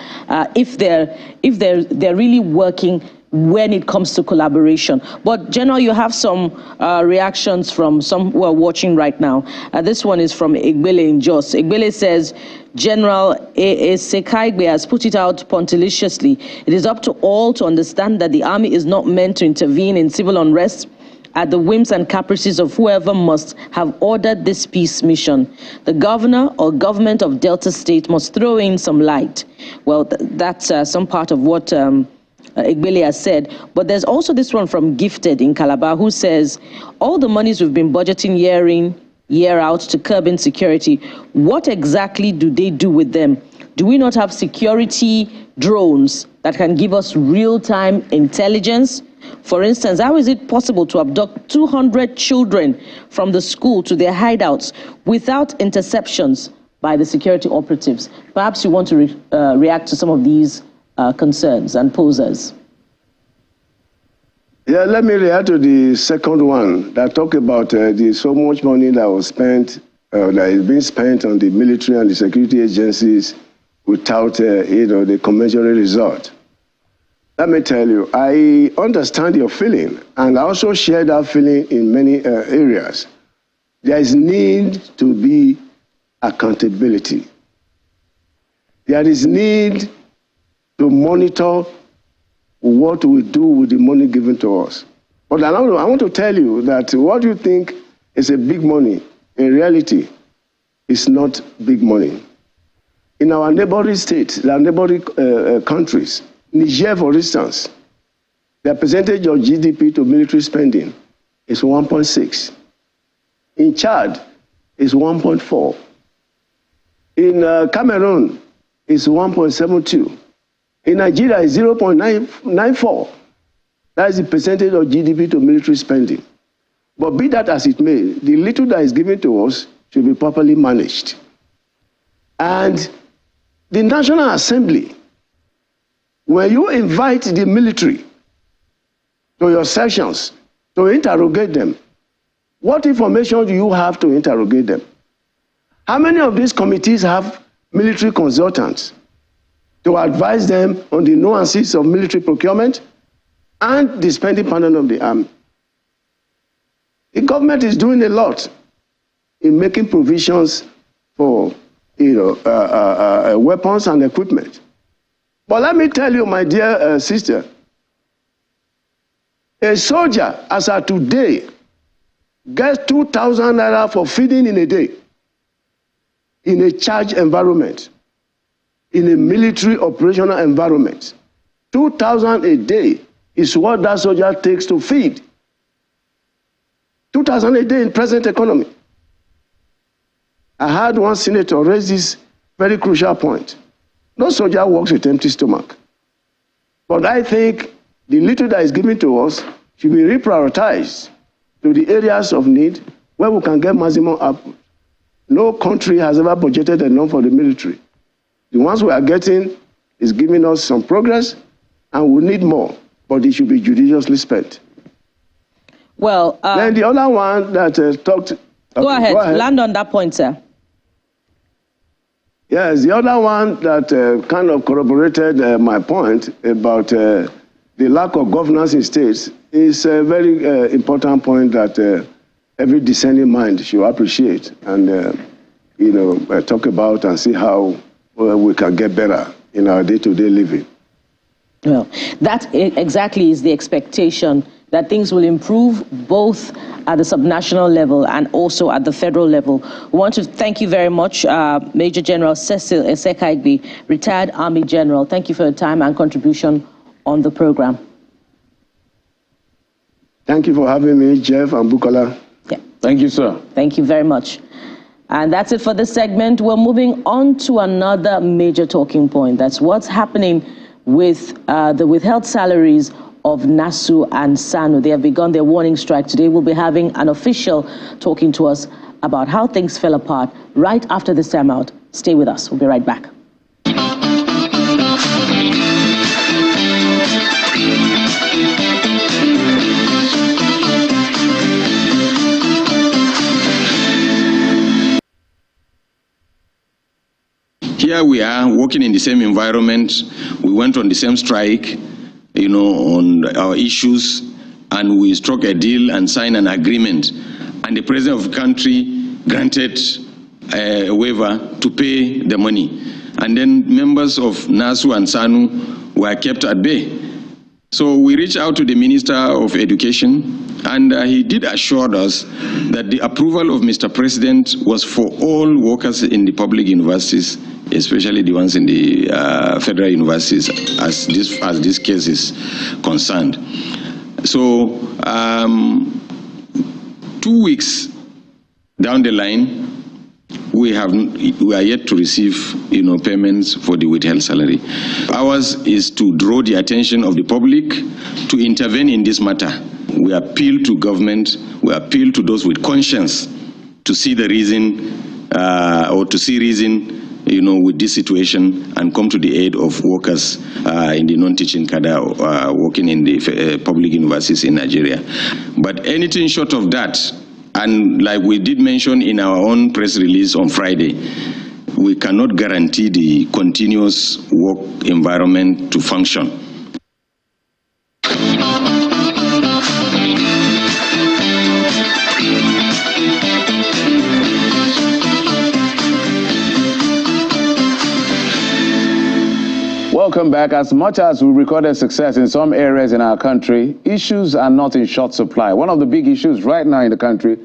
if they're really working when it comes to collaboration. But General, you have some reactions from some who are watching right now. This one is from Egbele in Jos. Egbele says, General Sekaibe has put it out punctiliously. It is up to all to understand that the army is not meant to intervene in civil unrest at the whims and caprices of whoever must have ordered this peace mission. The governor or government of Delta State must throw in some light. Well, that's some part of what Egbele has said. But there's also this one from Gifted in Calabar who says, all the monies we've been budgeting year in, year out to curb insecurity, what exactly do they do with them? Do we not have security drones that can give us real-time intelligence? For instance, how is it possible to abduct 200 children from the school to their hideouts without interceptions by the security operatives? Perhaps you want to react to some of these concerns and posers. Yeah, let me react to the second one that talk about the so much money that was spent, that is being spent on the military and the security agencies without, the commensurate result. Let me tell you, I understand your feeling, and I also share that feeling in many areas. There is need to be accountability. There is need to monitor what we do with the money given to us. But I want to tell you that what you think is a big money, in reality, is not big money. In our neighboring states, our neighboring countries, Niger, for instance, the percentage of GDP to military spending is 1.6. In Chad, it's 1.4. In Cameroon, it's 1.72. In Nigeria, it's 0.94. That is the percentage of GDP to military spending. But be that as it may, the little that is given to us should be properly managed. And the National Assembly, when you invite the military to your sessions to interrogate them, what information do you have to interrogate them? How many of these committees have military consultants to advise them on the nuances of military procurement and the spending pattern of the army? The government is doing a lot in making provisions for weapons and equipment. But let me tell you, my dear sister, a soldier, as of today, gets 2,000 naira for feeding in a day in a charged environment, in a military operational environment. 2,000 a day is what that soldier takes to feed. 2,000 a day in present economy. I had one senator raise this very crucial point. No soldier works with empty stomach. But I think the little that is given to us should be reprioritized to the areas of need where we can get maximum output. No country has ever budgeted enough for the military. The ones we are getting is giving us some progress, and we need more, but it should be judiciously spent. Well, then the other one that talked... Okay, go ahead, land on that point, sir. Yes, the other one that kind of corroborated my point about the lack of governance in states is a very important point that every discerning mind should appreciate and talk about and see how we can get better in our day-to-day living. Well, that exactly is the expectation, that things will improve both at the subnational level and also at the federal level. We want to thank you very much, Major General Cecil Esekaigbe, retired Army General. Thank you for your time and contribution on the program. Thank you for having me, Jeff and Bukola. Yeah. Thank you, sir. Thank you very much. And that's it for this segment. We're moving on to another major talking point. That's what's happening with the withheld salaries of NASU and SSANU. They have begun their warning strike. Today we'll be having an official talking to us about how things fell apart right after this timeout. Stay with us. We'll be right back. Here we are working in the same environment. We went on the same strike. on our issues, and we struck a deal and signed an agreement, and the president of the country granted a waiver to pay the money. And then members of NASU and SANU were kept at bay. So we reached out to the Minister of Education, and he did assure us that the approval of Mr. President was for all workers in the public universities, especially the ones in the federal universities, as this case is concerned. So 2 weeks down the line, we are yet to receive payments for the withheld salary. Ours is to draw the attention of the public to intervene in this matter. We appeal to government, we appeal to those with conscience to see the reason or to see reason with this situation and come to the aid of workers in the non-teaching cadre working in the public universities in Nigeria. But anything short of that, and like we did mention in our own press release on Friday, we cannot guarantee the continuous work environment to function. Welcome back. As much as we recorded success in some areas in our country, issues are not in short supply. One of the big issues right now in the country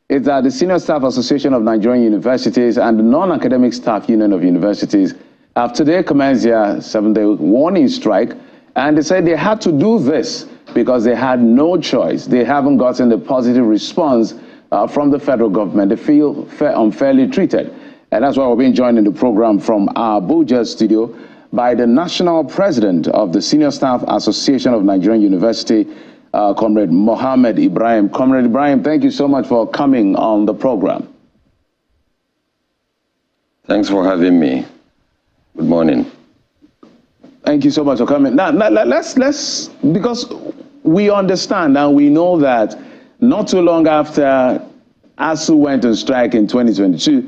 is that the Senior Staff Association of Nigerian Universities and the Non-Academic Staff Union of Universities have today commenced their 7-day warning strike, and they said they had to do this because they had no choice. They haven't gotten the positive response from the federal government. They feel unfairly treated. And that's why we're being joined in the program from our Abuja studio by the National President of the Senior Staff Association of Nigerian University, Comrade Mohammed Ibrahim. Comrade Ibrahim, thank you so much for coming on the program. Thanks for having me. Good morning. Thank you so much for coming. Now let's because we understand and we know that not too long after ASU went on strike in 2022,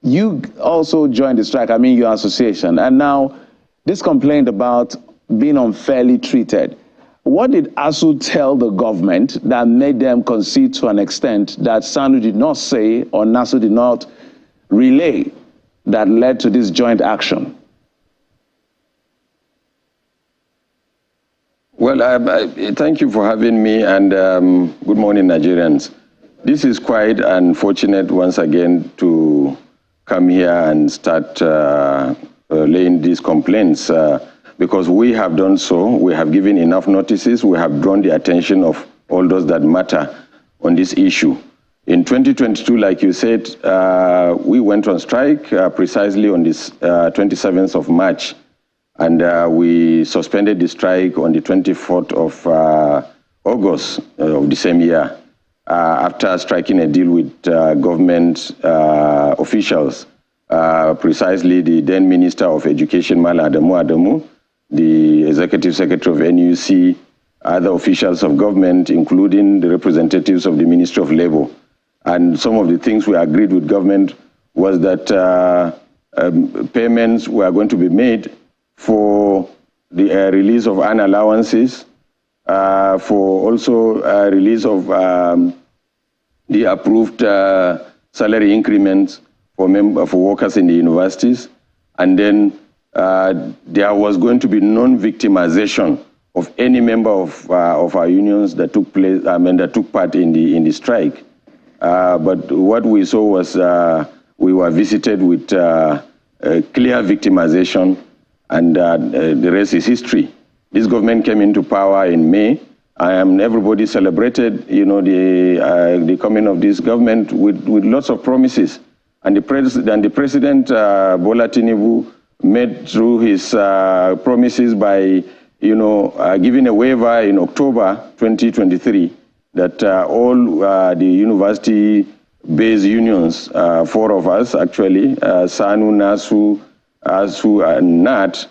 you also joined the strike, your association, and now this complaint about being unfairly treated. What did ASU tell the government that made them concede to an extent that SANU did not say or NASU did not relay that led to this joint action? Well, thank you for having me, and good morning, Nigerians. This is quite unfortunate once again to come here and start laying these complaints because we have done so. We have given enough notices. We have drawn the attention of all those that matter on this issue. In 2022, like you said, we went on strike precisely on this 27th of March, and we suspended the strike on the 24th of August of the same year. After striking a deal with government officials, precisely the then Minister of Education, Mala Adamu, the Executive Secretary of NUC, other officials of government, including the representatives of the Ministry of Labor. And some of the things we agreed with government was that payments were going to be made for the release of earned allowances, for also release of the approved salary increments for workers in the universities, and then there was going to be non-victimization of any member of our unions that took place, that took part in the strike. But what we saw was we were visited with clear victimization, and the rest is history. This government came into power in May. Everybody celebrated, the coming of this government with lots of promises. And the president, Bola Tinubu, made through his promises by, giving a waiver in October 2023 that all the university-based unions, 4 of us actually, SSANU-NASU, ASU, and NAT,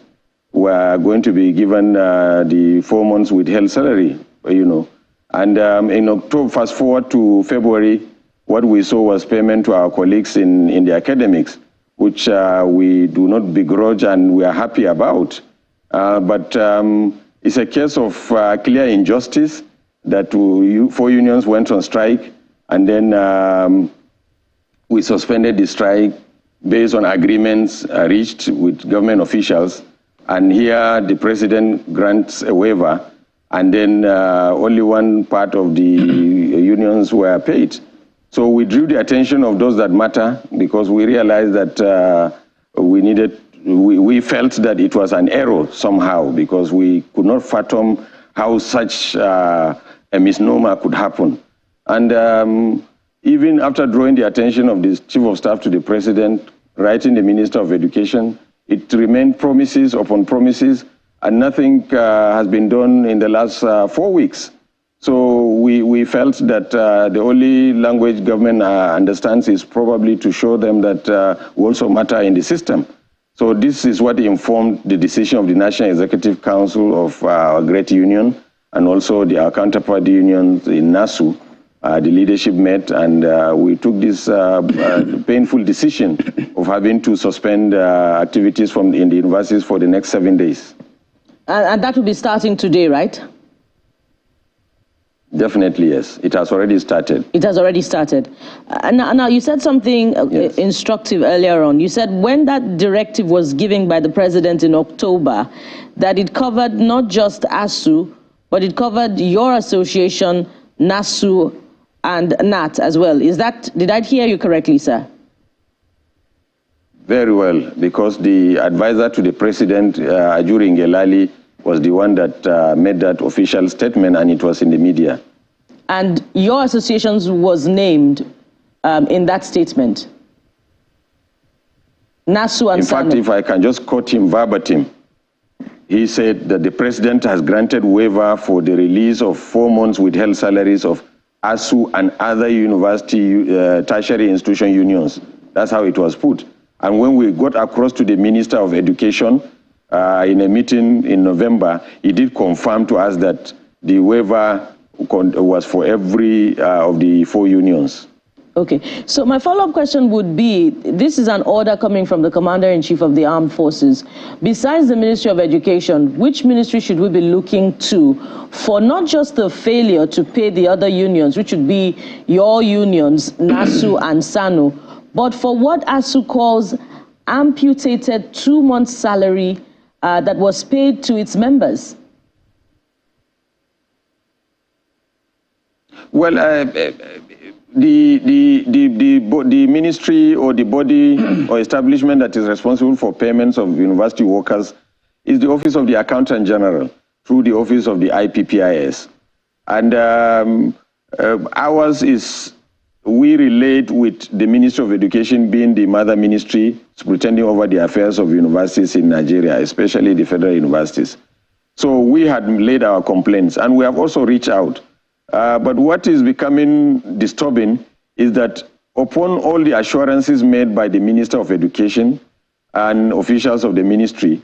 were going to be given the 4 months withheld salary, And in October, fast forward to February, what we saw was payment to our colleagues in the academics, which we do not begrudge and we are happy about. But It's a case of clear injustice that 4 unions went on strike, and then we suspended the strike based on agreements reached with government officials. And here the president grants a waiver, and then only one part of the unions were paid. So we drew the attention of those that matter, because we realized that we felt that it was an error somehow, because we could not fathom how such a misnomer could happen. And even after drawing the attention of the Chief of Staff to the President, writing the Minister of Education, it remained promises upon promises, and nothing has been done in the last 4 weeks. So we felt that the only language government understands is probably to show them that we also matter in the system. So this is what informed the decision of the National Executive Council of our great union, and also our counterpart unions in NASU. The leadership met, and we took this painful decision of having to suspend activities in the universities for the next 7 days. And that will be starting today, right? Definitely, yes. It has already started. It has already started. Now, you said something instructive earlier on. You said when that directive was given by the president in October, that it covered not just ASU, but it covered your association, NASU, and NAT as well. Did I hear you correctly, sir? Very well, because the advisor to the president, Ajuri Ngelali, was the one that made that official statement, and it was in the media. And your associations was named in that statement? NASU and SSANU. In fact, if I can just quote him verbatim, he said that the president has granted waiver for the release of 4 months withheld salaries of ASU and other university tertiary institution unions. That's how it was put. And when we got across to the Minister of Education in a meeting in November, he did confirm to us that the waiver was for every of the 4 unions. Okay, so my follow-up question would be, this is an order coming from the Commander-in-Chief of the Armed Forces. Besides the Ministry of Education, which ministry should we be looking to for not just the failure to pay the other unions, which would be your unions, NASU and SSANU, but for what ASU calls amputated 2 months' salary that was paid to its members? Well, the ministry or the body or establishment that is responsible for payments of university workers is the Office of the Accountant General through the Office of the IPPIS. And ours is, we relate with the Ministry of Education being the mother ministry, pretending over the affairs of universities in Nigeria, especially the federal universities. So we had laid our complaints, and we have also reached out. But what is becoming disturbing is that upon all the assurances made by the Minister of Education and officials of the ministry,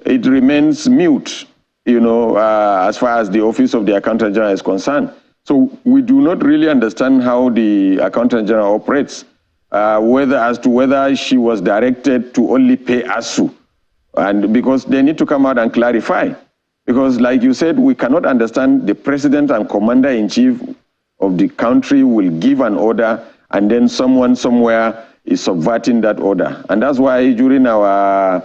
it remains mute, as far as the Office of the Accountant General is concerned. So we do not really understand how the Accountant General operates, whether she was directed to only pay ASU, and because they need to come out and clarify. Because like you said, we cannot understand the president and commander-in-chief of the country will give an order, and then someone somewhere is subverting that order. And that's why during our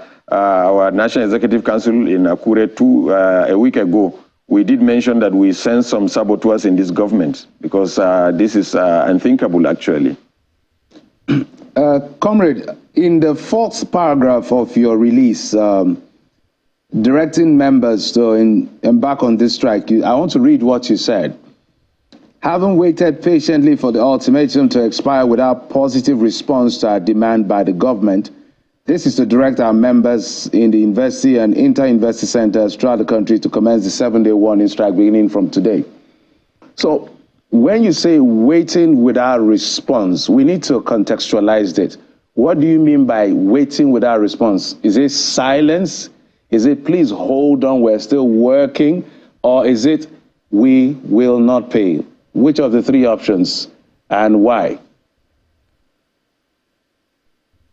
National Executive Council in Akure a week ago, we did mention that we sense some saboteurs in this government, because this is unthinkable, actually. Comrade, in the 4th paragraph of your release, directing members to embark on this strike, I want to read what you said. Having waited patiently for the ultimatum to expire without positive response to our demand by the government, this is to direct our members in the university and inter-university centers throughout the country to commence the 7-day warning strike beginning from today. So when you say waiting without response, we need to contextualize it. What do you mean by waiting without response? Is it silence? Is it please hold on, we're still working? Or is it we will not pay? Which of the 3 options and why?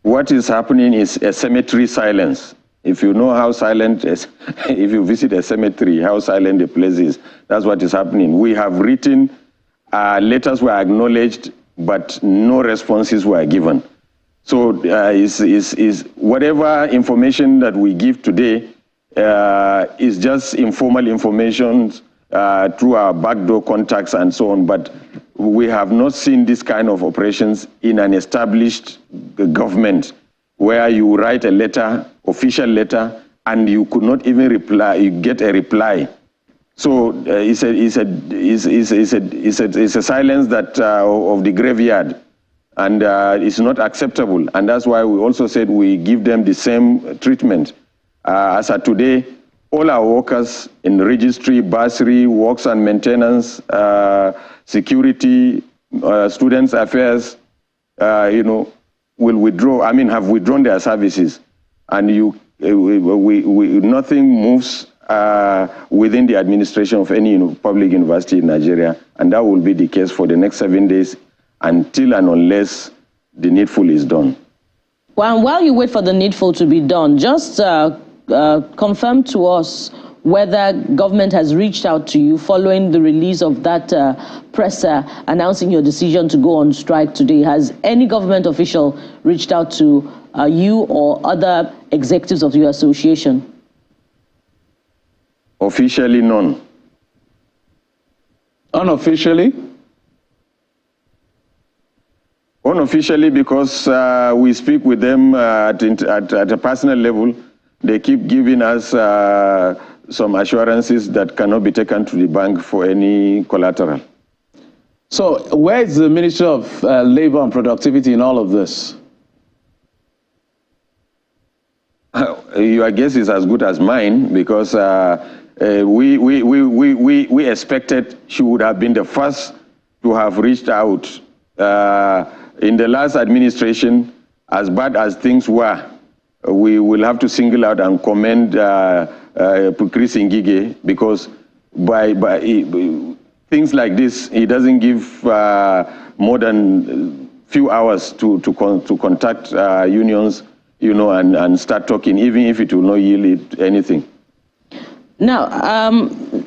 What is happening is a cemetery silence. If you know how silent, if you visit a cemetery, how silent the place is, that's what is happening. We have written, letters were acknowledged, but no responses were given. So whatever information that we give today is just informal information through our backdoor contacts and so on, but we have not seen this kind of operations in an established government where you write a letter, official letter, and you could not even reply, you get a reply. So it's a silence that of the graveyard, and it's not acceptable. And that's why we also said we give them the same treatment. As of today, all our workers in registry, bursary, works and maintenance, security, students' affairs, will withdraw. I mean, have withdrawn their services, and nothing moves within the administration of any public university in Nigeria, and that will be the case for the next 7 days until and unless the needful is done. Well, while you wait for the needful to be done, just confirm to us whether government has reached out to you following the release of that presser announcing your decision to go on strike today. Has any government official reached out to you or other executives of your association? Officially, none. Unofficially? Unofficially, because we speak with them at a personal level. They keep giving us some assurances that cannot be taken to the bank for any collateral. So where is the Ministry of Labor and Productivity in all of this? Your guess is as good as mine, because we expected she would have been the first to have reached out. In the last administration, as bad as things were, we will have to single out and commend Chris Ngige, because by things like this, he doesn't give more than few hours to contact unions, and start talking, even if it will not yield anything. Now,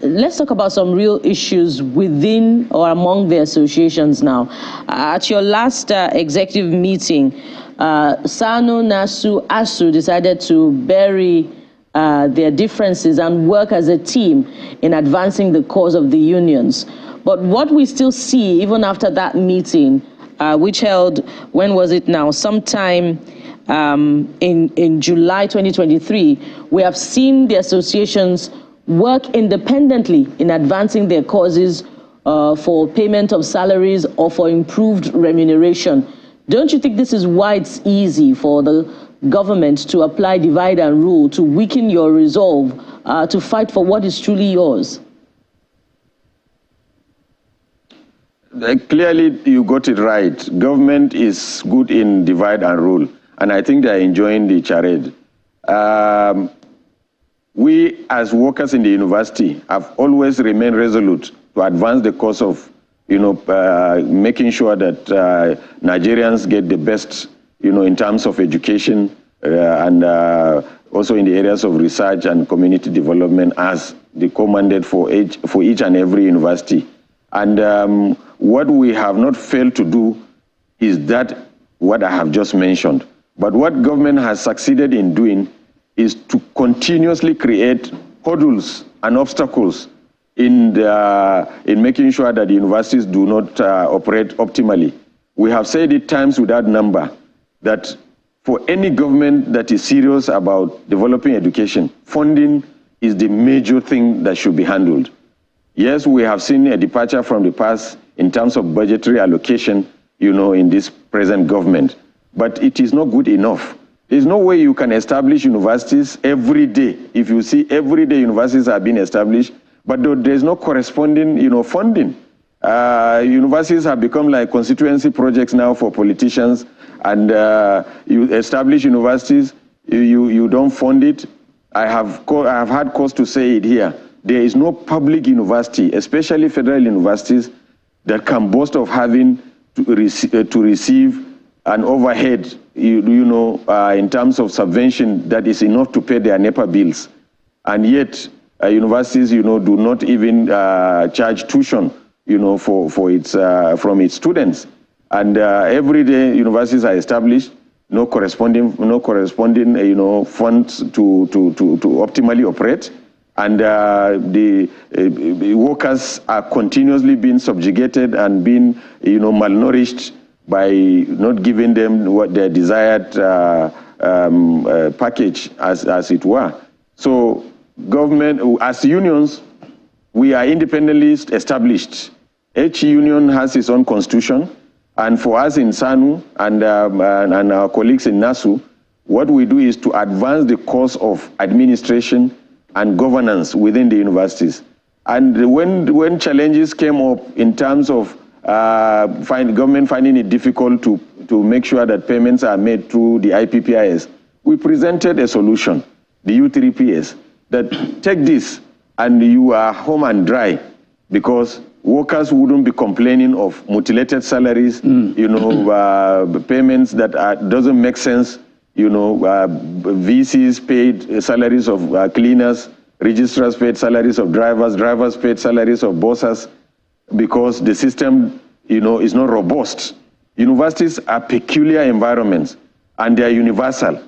let's talk about some real issues within or among the associations now. At your last executive meeting, SSANU-NASU, ASU decided to bury their differences and work as a team in advancing the cause of the unions. But what we still see, even after that meeting, which held, when was it now? Sometime in July 2023, we have seen the associations work independently in advancing their causes for payment of salaries or for improved remuneration. Don't you think this is why it's easy for the government to apply divide and rule, to weaken your resolve to fight for what is truly yours? Clearly, you got it right. Government is good in divide and rule, and I think they're enjoying the charade. We, as workers in the university, have always remained resolute to advance the cause of, making sure that Nigerians get the best, in terms of education and also in the areas of research and community development, as the co-mandate for each and every university. And what we have not failed to do is that what I have just mentioned. But what government has succeeded in doing is to continuously create hurdles and obstacles in making sure that the universities do not operate optimally. We have said it times without number that for any government that is serious about developing education, funding is the major thing that should be handled. Yes, we have seen a departure from the past in terms of budgetary allocation, in this present government, but it is not good enough. There's no way you can establish universities every day. If you see every day universities are being established, but there's no corresponding, funding. Universities have become like constituency projects now for politicians, and you establish universities, you don't fund it. I have had cause to say it here. There is no public university, especially federal universities, that can boast of having to receive an overhead, in terms of subvention that is enough to pay their NEPA bills. And yet, universities, do not even charge tuition, for its from its students. And every day, universities are established, no corresponding, funds to optimally operate, and the workers are continuously being subjugated and being, malnourished by not giving them what their desired package, as it were. So, government, as unions, we are independently established. Each union has its own constitution, and for us in SANU and our colleagues in NASU, what we do is to advance the cause of administration and governance within the universities. And when challenges came up in terms of government finding it difficult to make sure that payments are made through the IPPIS, we presented a solution, the U3PS, that take this and you are home and dry, because workers wouldn't be complaining of mutilated salaries, payments that doesn't make sense, VCs paid salaries of cleaners, registrars paid salaries of drivers paid salaries of bosses, because the system, is not robust. Universities are peculiar environments, and they are universal.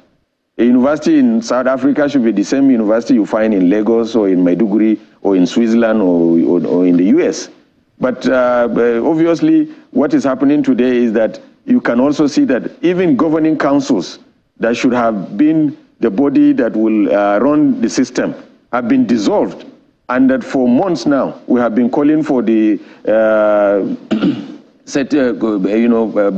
A university in South Africa should be the same university you find in Lagos or in Maiduguri or in Switzerland or in the US. But obviously, what is happening today is that you can also see that even governing councils that should have been the body that will run the system have been dissolved. And that for months now, we have been calling for the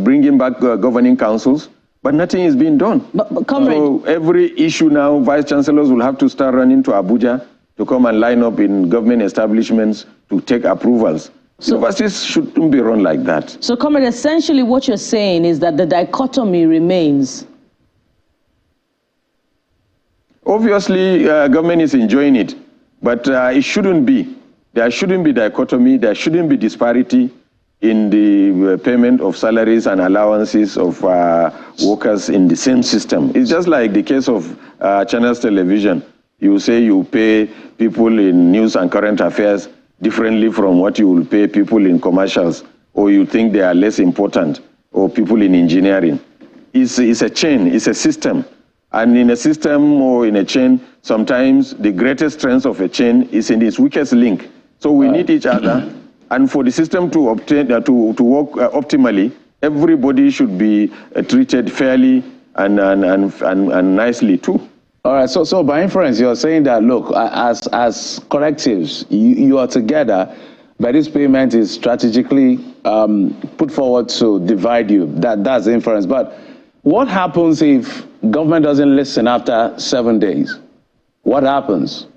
bringing back governing councils, but nothing is being done. But comrade, so every issue now, vice chancellors will have to start running to Abuja to come and line up in government establishments to take approvals. So, universities shouldn't be run like that. So, comrade, essentially what you're saying is that the dichotomy remains. Obviously, government is enjoying it, but it shouldn't be. There shouldn't be dichotomy. There shouldn't be disparity in the payment of salaries and allowances of workers in the same system. It's just like the case of Channels Television. You say you pay people in news and current affairs differently from what you will pay people in commercials, or you think they are less important, or people in engineering. It's a chain, it's a system. And in a system or in a chain, sometimes the greatest strength of a chain is in its weakest link. So we need each other. And for the system to obtain to work optimally, everybody should be treated fairly and nicely too. All right, so by inference, you're saying that, look, as collectives, you are together, but this payment is strategically put forward to divide you. That's the inference. But what happens if government doesn't listen after 7 days? What happens?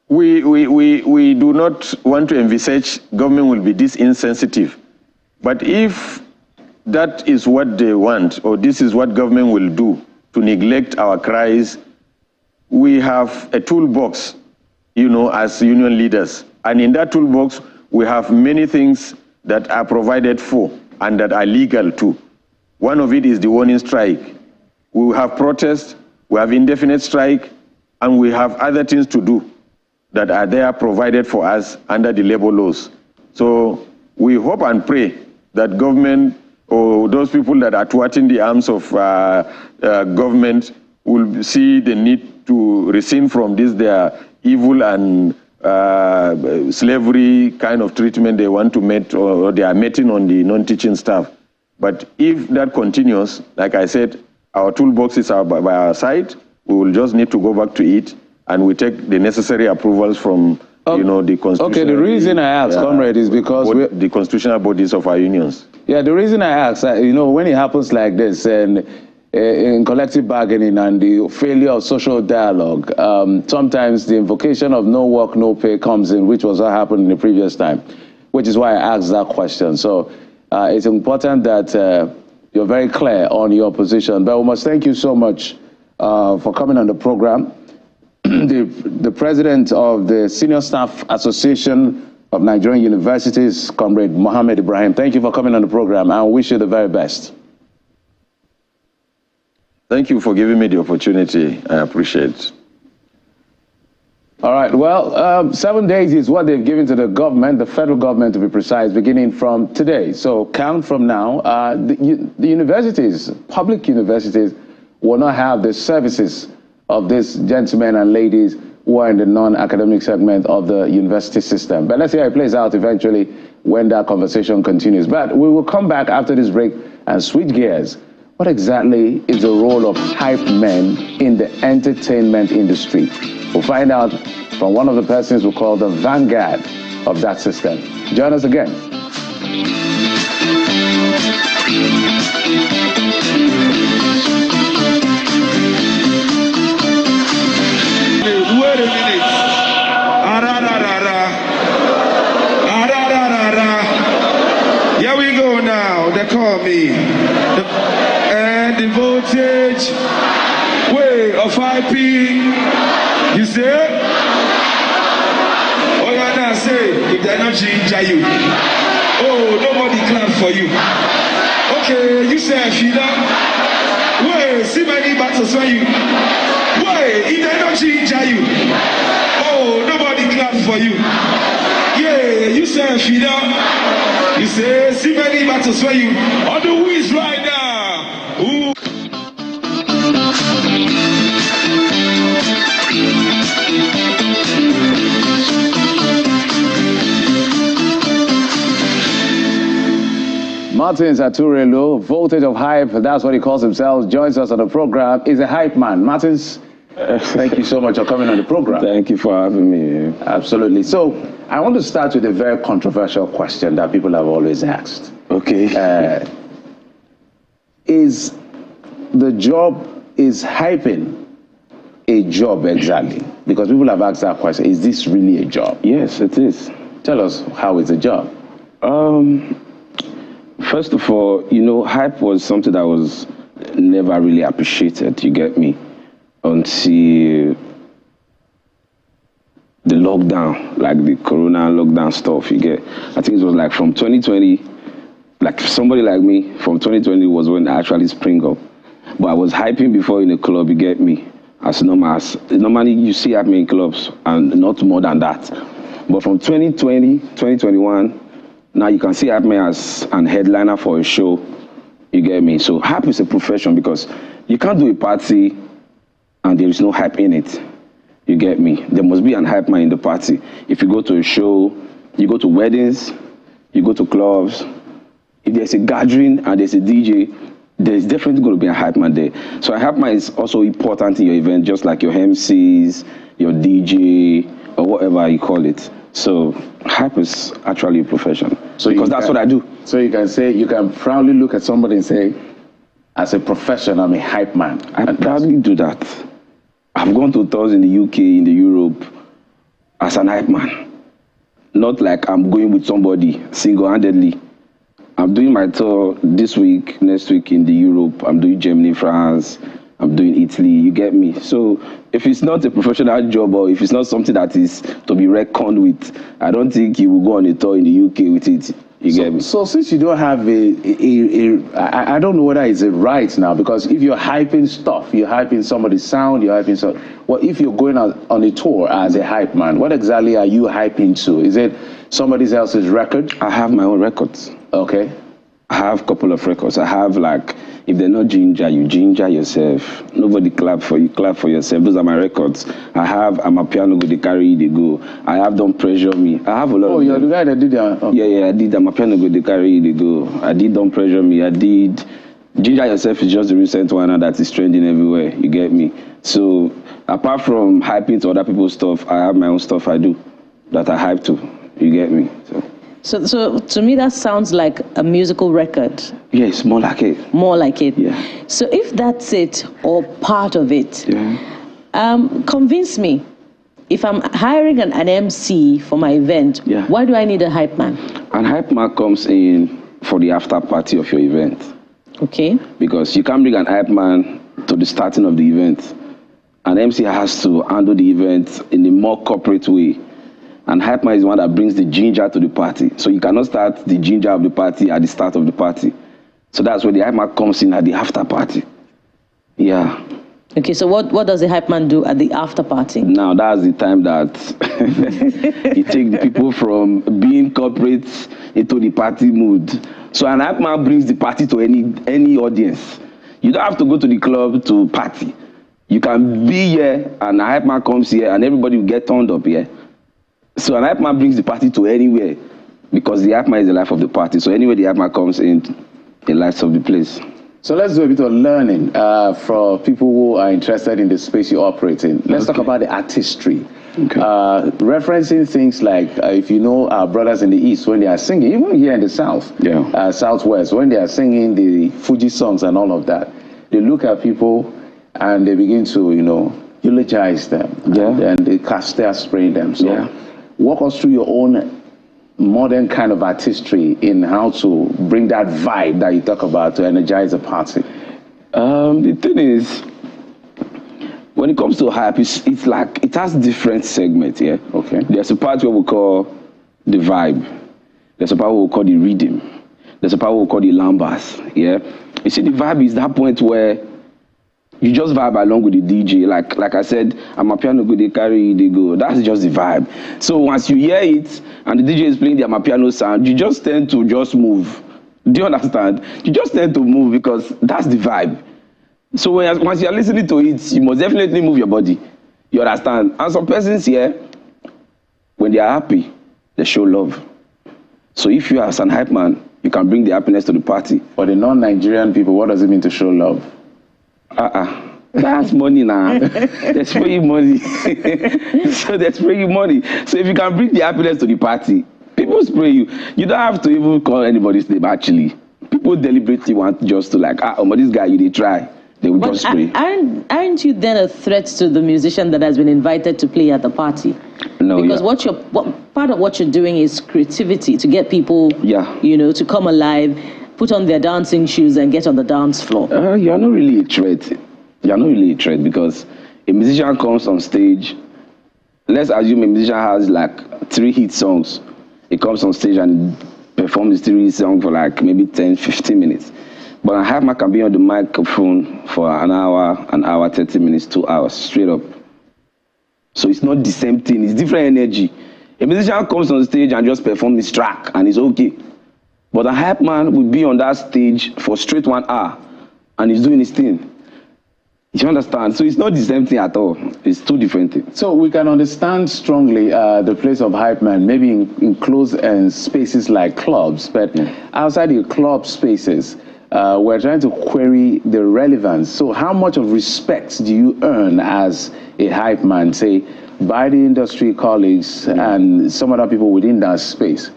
We do not want to envisage government will be this insensitive. But if that is what they want, or this is what government will do to neglect our cries, we have a toolbox, as union leaders. And in that toolbox, we have many things that are provided for and that are legal too. One of it is the warning strike. We have protest, we have indefinite strike, and we have other things to do that are there provided for us under the labor laws. So we hope and pray that government or those people that are thwarting the arms of government will see the need to rescind from this their evil and slavery kind of treatment they want to meet, or they are meting on the non-teaching staff. But if that continues, like I said, our toolbox is by our side. We will just need to go back to it, and we take the necessary approvals from the constitutional. Okay, the reason I ask, comrade, is because the constitutional bodies of our unions. Yeah, the reason I ask, when it happens like this, and in collective bargaining and the failure of social dialogue, sometimes the invocation of no work, no pay comes in, which was what happened in the previous time, which is why I asked that question. So it's important that you're very clear on your position. But we must thank you so much for coming on the program. The president of the Senior Staff Association of Nigerian universities, Comrade Mohammed Ibrahim. Thank you for coming on the program, and wish you the very best. Thank you for giving me the opportunity. I appreciate it. All right, well, 7 days is what they've given to the government, the federal government to be precise, beginning from today. So count from now. The universities, public universities, will not have the services of these gentlemen and ladies who are in the non-academic segment of the university system. But let's see how it plays out eventually when that conversation continues. But we will come back after this break and switch gears. What exactly is the role of hype men in the entertainment industry? We'll find out from one of the persons we call the vanguard of that system. Join us again. Wait a minute. Here we go now. They call me. And the voltage way of IP. You see? Oh, yeah, now say, if they're not ginger you. Oh, nobody clap for you. Okay, you say, Fida. Wait, see many battles for you. Wait, if they're not ginger you. Oh, nobody clap for you. Yeah, you say, Fida. You say, see many battles for you. On the whiz right now. Ooh. Martin Saturelu, Voltage of Hype, that's what he calls himself, joins us on the program. He's a hype man. Martins, thank you so much for coming on the program. Thank you for having me. Absolutely. So I want to start with a very controversial question that people have always asked. Okay. Is hyping a job exactly? Because people have asked that question, is this really a job? Yes, it is. Tell us how it's a job. First of all, you know, hype was something that was never really appreciated, you get me, until the lockdown, like the corona lockdown stuff, you get. I think it was like from 2020, like somebody like me, from 2020 was when I actually spring up. But I was hyping before in a club, you get me, as normal as, normally you see hype in clubs and not more than that. But from 2020, 2021, now you can see hype as an headliner for a show, you get me? So hype is a profession because you can't do a party and there is no hype in it, you get me? There must be an hype man in the party. If you go to a show, you go to weddings, you go to clubs, if there's a gathering and there's a DJ, there's definitely going to be a hype man there. So a hype man is also important in your event, just like your MCs, your DJ, or whatever you call it. So hype is actually a profession. So because that's what I do. So you can say, you can proudly look at somebody and say, as a profession, I'm a hype man. I proudly do that. I've gone to tours in the UK, in the Europe, as an hype man. Not like I'm going with somebody single-handedly. I'm doing my tour this week, next week in the Europe. I'm doing Germany, France. I'm doing Italy, you get me? So if it's not a professional job or if it's not something that is to be reckoned with, I don't think you will go on a tour in the UK with it. You get me? So since you don't have I don't know whether it's a right now, because if you're hyping stuff, you're hyping somebody's sound, you're hyping stuff. Well, if you're going out on a tour as a hype man, what exactly are you hyping to? Is it somebody else's record? I have my own records. Okay. I have a couple of records. I have like, if they're not ginger, you ginger yourself. Nobody clap for you, clap for yourself. Those are my records. I have I'm a piano go, they carry, they go. I have Don't Pressure Me. I have a lot of you're the guy that did that? Okay. Yeah, I did I'm a piano go, they carry, they go. I did Don't Pressure Me. I did Ginger Yourself is just the recent one that is trending everywhere. You get me? So apart from hyping to other people's stuff, I have my own stuff I do that I hype to. You get me? So to me, that sounds like a musical record. Yes, more like it. More like it. Yeah. So if that's it, or part of it, convince me. If I'm hiring an MC for my event, why do I need a hype man? An hype man comes in for the after party of your event. Okay. Because you can't bring an hype man to the starting of the event. An MC has to handle the event in a more corporate way. And hype man is the one that brings the ginger to the party. So you cannot start the ginger of the party at the start of the party. So that's where the hype man comes in at the after party. Yeah. Okay, so what does the hype man do at the after party? Now, that's the time that you take the people from being corporate into the party mood. So an hype man brings the party to any audience. You don't have to go to the club to party. You can be here, and a hype man comes here, and everybody will get turned up here. So an hype man brings the party to anywhere, because the hype man is the life of the party. So anywhere the hype man comes in, the life of the place. So let's do a bit of learning for people who are interested in the space you operate in. Let's talk about the artistry. Okay. Referencing things like, if you know our brothers in the East, when they are singing, even here in the South, Southwest, when they are singing the Fuji songs and all of that, they look at people and they begin to, eulogize them. And they cast their spraying them. So walk us through your own modern kind of artistry in how to bring that vibe that you talk about to energize a party. The thing is, when it comes to hype, it's like it has different segments. Okay. There's a part where we call the vibe. There's a part where we call the rhythm. There's a part where we call the lambas. You see, the vibe is that point where you just vibe along with the DJ. Like I said, I'm a piano go, they carry, they go. That's just the vibe. So once you hear it and the DJ is playing the Amapiano sound, you just tend to just move. Do you understand? You just tend to move because that's the vibe. So once you're listening to it, you must definitely move your body. You understand? And some persons here, when they are happy, they show love. So if you are an hype man, you can bring the happiness to the party. For the non-Nigerian people, what does it mean to show love? That's money now. They spray you money. So they spray you money. So if you can bring the happiness to the party, people spray you. You don't have to even call anybody's name, actually. People deliberately want just to but this guy, you did try. They will just spray. Aren't you then a threat to the musician that has been invited to play at the party? No, because part of what you're doing is creativity to get people, to come alive, put on their dancing shoes and get on the dance floor. You're not really a threat. You're not really a threat because a musician comes on stage. Let's assume a musician has 3 hit songs. He comes on stage and performs the 3 hit songs for maybe 10, 15 minutes. But a hype man can be on the microphone for an hour, 30 minutes, 2 hours, straight up. So it's not the same thing. It's different energy. A musician comes on stage and just performs his track and it's okay. But a hype man will be on that stage for straight 1 hour and he's doing his thing. You understand? So it's not the same thing at all. It's 2 different things. So we can understand strongly the place of hype man, maybe in closed spaces like clubs, but outside the club spaces, we're trying to query the relevance. So how much of respect do you earn as a hype man, say, by the industry colleagues and some other people within that space?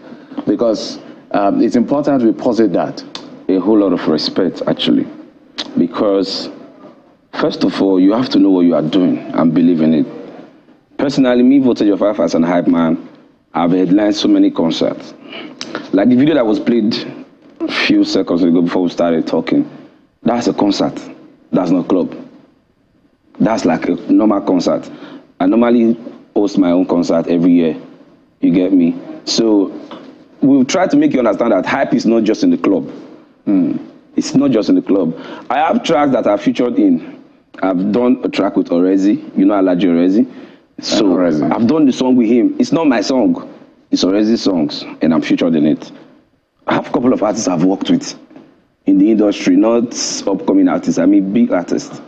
Because it's important we posit that. A whole lot of respect, actually. Because, first of all, you have to know what you are doing and believe in it. Personally, me, VoltageOfHype as an hype man, I've headlined so many concerts. Like the video that was played a few seconds ago before we started talking, that's a concert. That's not a club. That's like a normal concert. I normally host my own concert every year. You get me? So we'll try to make you understand that hype is not just in the club. It's not just in the club. I have tracks that are featured in. I've done a track with Orezi. You know Alaji Orezi? So Orezi. I've done the song with him. It's not my song. It's Orezi's songs, and I'm featured in it. I have a couple of artists I've worked with in the industry, not upcoming artists, I mean big artists.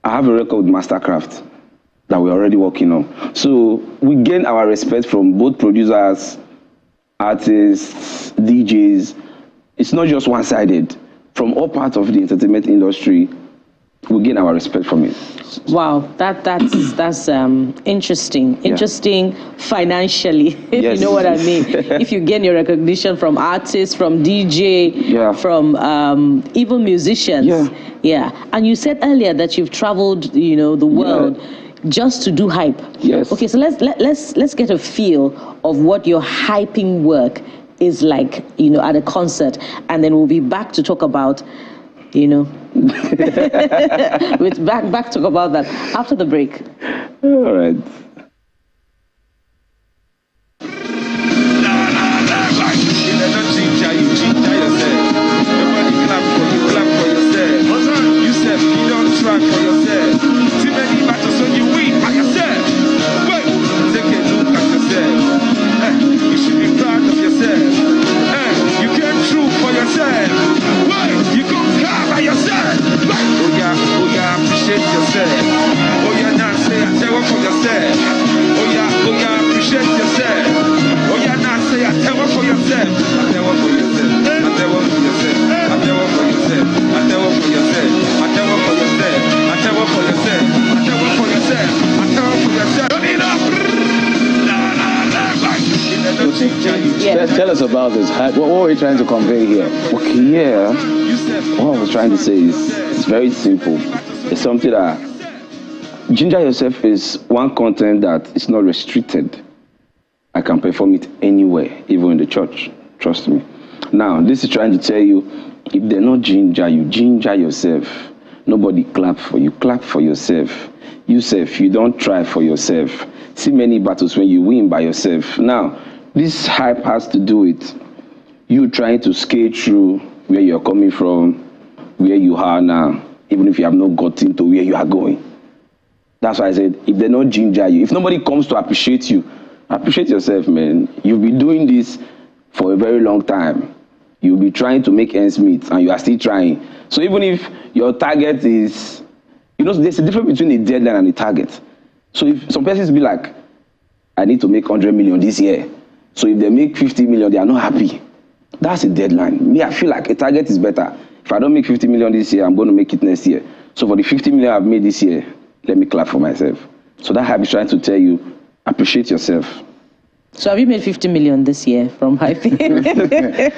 I have a record with Mastercraft that we're already working on. So we gain our respect from both producers, artists, DJs. It's not just one-sided. From all parts of the entertainment industry, we gain our respect from it. Wow, that's interesting. Interesting financially, if you know what I mean. If you gain your recognition from artists, from DJ, from even musicians. And you said earlier that you've traveled, the world just to do hype. Yes. Okay, so let's get a feel of what your hyping work is like, at a concert, and then we'll be back to talk about, with back talk about that after the break. All right. Tell us about this. What were you trying to convey here? Okay, yeah. What I was trying to say is it's very simple. It's something that Ginger Yourself is one content that is not restricted. I can perform it anywhere, even in the church. Trust me. Now, this is trying to tell you, if they're not ginger you, ginger yourself. Nobody clap for you. Clap for yourself. Yourself, you don't try for yourself. See many battles when you win by yourself. Now, this hype has to do with you trying to skate through where you're coming from, where you are now, even if you have not gotten to where you are going. That's why I said, if they're not ginger you, if nobody comes to appreciate you, appreciate yourself, man. You've been doing this for a very long time. You'll be trying to make ends meet, and you are still trying. So even if your target is, there's a difference between a deadline and a target. So if some persons be like, I need to make 100 million this year. So if they make 50 million, they are not happy. That's a deadline. Me, I feel like a target is better. If I don't make 50 million this year, I'm going to make it next year. So for the 50 million I've made this year, let me clap for myself. So that hype is trying to tell you, appreciate yourself. So have you made 50 million this year from hyping?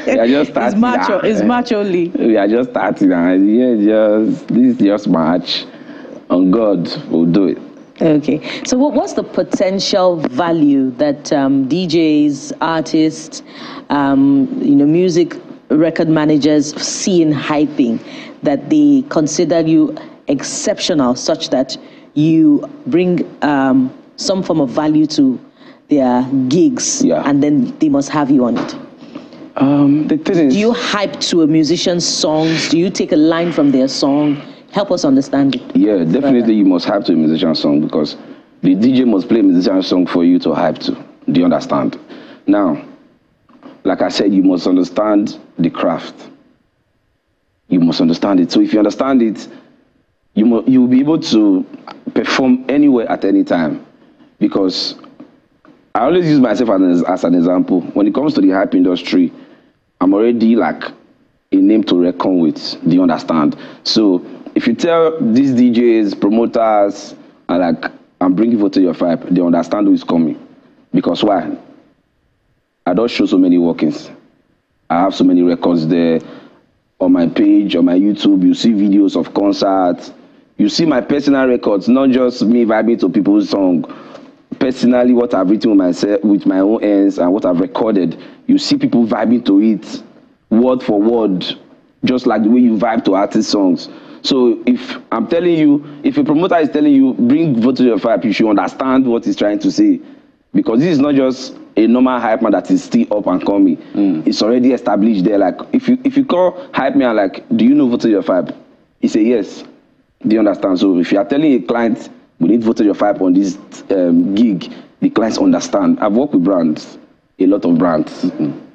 We are just starting. It's March only. We are just starting. This is just March. On God, we'll do it. Okay. So what's the potential value that DJs, artists, music record managers see in hyping, that they consider you exceptional, such that you bring some form of value to their gigs, and then they must have you on it? The thing is, do you hype to a musician's songs? Do you take a line from their song? Help us understand it. Yeah, definitely you must hype to a musician's song, because the DJ must play a musician's song for you to hype to. Do you understand? Now, like I said, you must understand the craft. You must understand it. So if you understand it, you'll be able to perform anywhere at any time. Because I always use myself as an example. When it comes to the hype industry, I'm already like a name to reckon with. Do you understand? So if you tell these DJs, promoters, I'm bringing VoltageOfHype, they understand who is coming. Because why? I don't show so many workings. I have so many records there. On my page, on my YouTube, you see videos of concerts. You see my personal records, not just me vibing to people's songs. Personally, what I've written with my own hands and what I've recorded, you see people vibing to it, word for word, just like the way you vibe to artist songs. So if I'm telling you, if a promoter is telling you, bring VoltageOfHype, you should understand what he's trying to say. Because this is not just a normal hype man that is still up and coming. It's already established there. Like, if you call hype man, like, do you know VoltageOfHype? He say yes. Do you understand? So if you are telling a client, we need VoltageOfHype on this gig, the clients understand. I've worked with brands, a lot of brands.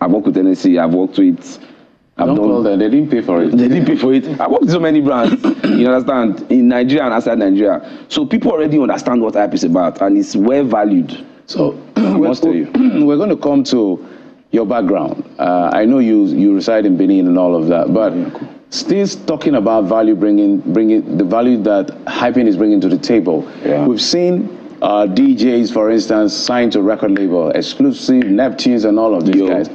I've worked with NSC, I've worked with... Don't call them, they didn't pay for it. They didn't pay for it. I worked with so many brands, you understand, in Nigeria and outside Nigeria. So people already understand what hype is about, and it's well valued. So we're going to come to your background. I know you reside in Benin and all of that, but still talking about value, bringing the value that hyping is bringing to the table. Yeah. We've seen DJs, for instance, signed to record label, exclusive, Neptunes and all of these guys.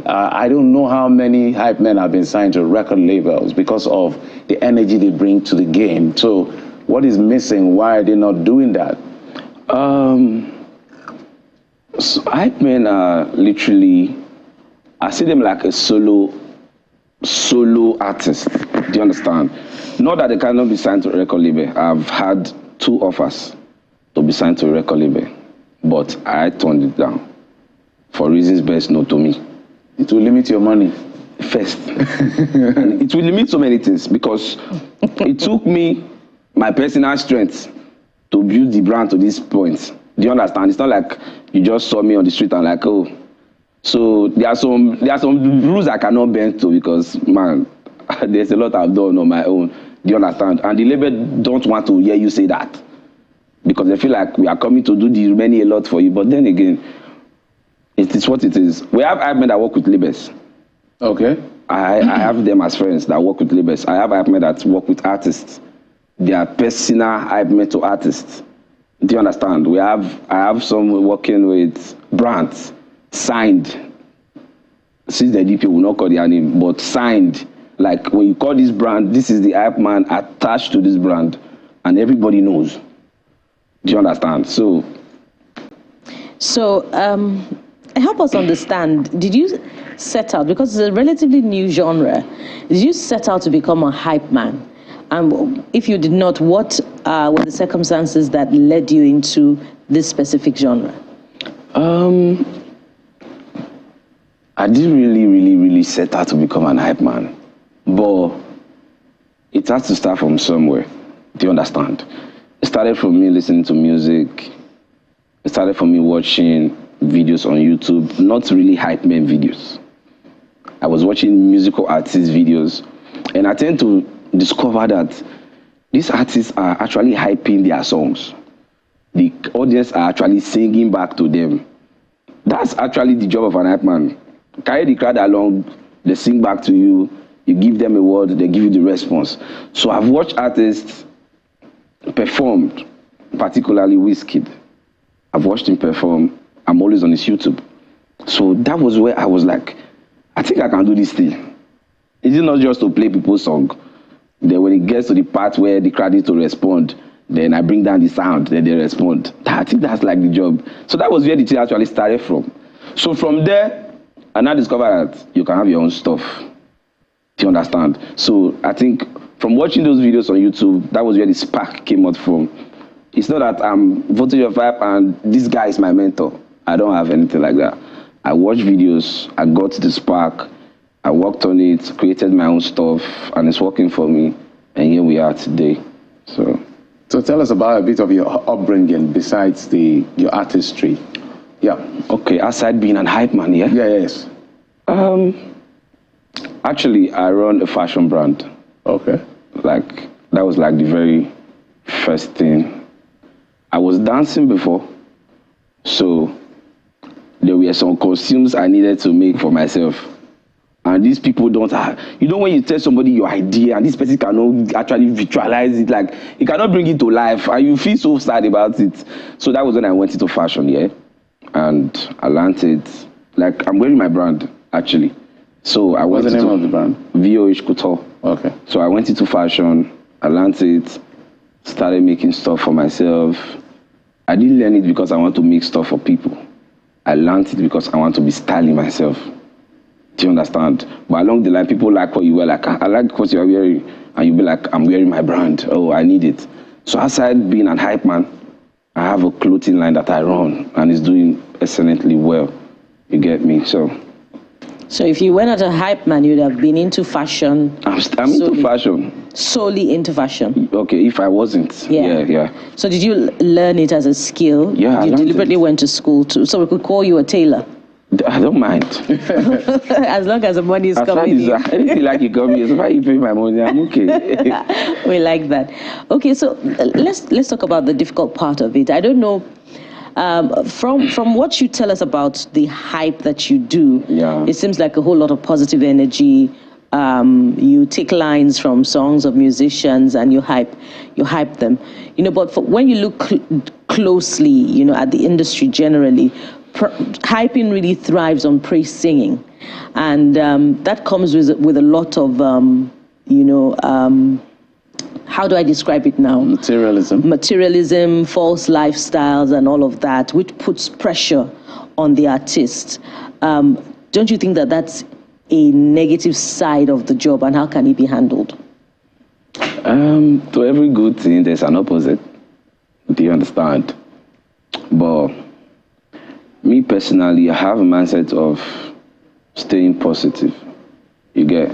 I don't know how many hype men have been signed to record labels because of the energy they bring to the game. So what is missing? Why are they not doing that? So hype men are literally, I see them like a solo artist. Do you understand? Not that they cannot be signed to a record label. I've had 2 offers to be signed to a record label, but I turned it down for reasons best known to me. It will limit your money. First. And it will limit so many things, because it took me my personal strength to build the brand to this point. Do you understand? It's not like you just saw me on the street and like, oh. So there are some rules I cannot bend to, because, man, there's a lot I've done on my own. Do you understand? And the label don't want to hear you say that, because they feel like we are coming to do the remaining a lot for you. But then again, it is what it is. We have hype men that work with labels. Okay. I have them as friends that work with labels. I have hype men that work with artists. They are personal hype men to artists. Do you understand? I have some working with brands. signed, since the DP will not call their name, but signed, like when you call this brand, this is the hype man attached to this brand, and everybody knows. Do you understand? So help us understand, did you set out, because it's a relatively new genre, did you set out to become a hype man? And if you did not, what were the circumstances that led you into this specific genre? I didn't really set out to become an hype man, but it has to start from somewhere. Do you understand? It started from me listening to music. It started from me watching videos on YouTube, not really hype man videos. I was watching musical artists videos, and I tend to discover that these artists are actually hyping their songs. The audience are actually singing back to them. That's actually the job of an hype man. Carry the crowd along, they sing back to you, you give them a word, they give you the response. So I've watched artists perform, particularly Wizkid. I've watched him perform. I'm always on his YouTube. So that was where I was like, I think I can do this thing. It's not just to play people's song. Then when it gets to the part where the crowd needs to respond, then I bring down the sound, then they respond. I think that's like the job. So that was where the thing actually started from. So from there, I now discovered that you can have your own stuff. Do you understand? So I think from watching those videos on YouTube, that was where the spark came out from. It's not that I'm VoltageOfHype and this guy is my mentor. I don't have anything like that. I watched videos, I got the spark, I worked on it, created my own stuff, and it's working for me. And here we are today. So tell us about a bit of your upbringing besides your artistry. Yeah. Okay, aside being an hype man, yeah? Yeah, yes. Actually, I run a fashion brand. Okay. Like, that was like the very first thing. I was dancing before, so there were some costumes I needed to make for myself. And these people don't have, you know, when you tell somebody your idea and this person cannot actually visualize it, like, you cannot bring it to life, and you feel so sad about it. So that was when I went into fashion, yeah? And I learned it. Like, I'm wearing my brand, actually. So I went What's the name of the brand? VOH Couture. Okay. So I went into fashion, I learned it, started making stuff for myself. I didn't learn it because I want to make stuff for people. I learned it because I want to be styling myself. Do you understand? But along the line, people like what you wear. Like, I like what you are wearing. And you'll be like, I'm wearing my brand. Oh, I need it. So aside being an hype man, I have a clothing line that I run, and it's doing excellently well. You get me? So if you weren't a hype man, you'd have been into fashion. I'm into fashion. Solely into fashion. Okay, if I wasn't. Yeah. So did you learn it as a skill? Yeah, You deliberately went to school too, so we could call you a tailor. I don't mind. As long as the money is coming in. Anything like you got me, as far as you pay my money, I'm okay. We like that. Okay, so let's talk about the difficult part of it. I don't know, from what you tell us about the hype that you do, it seems like a whole lot of positive energy. You take lines from songs of musicians and you hype them. You know, but when you look closely, you know, at the industry generally, hyping really thrives on praise singing, and that comes with a lot of how do I describe it now? Materialism, false lifestyles, and all of that, which puts pressure on the artist. Don't you think that that's a negative side of the job, and how can it be handled? To every good thing, there's an opposite. Do you understand? But me personally, I have a mindset of staying positive. You get,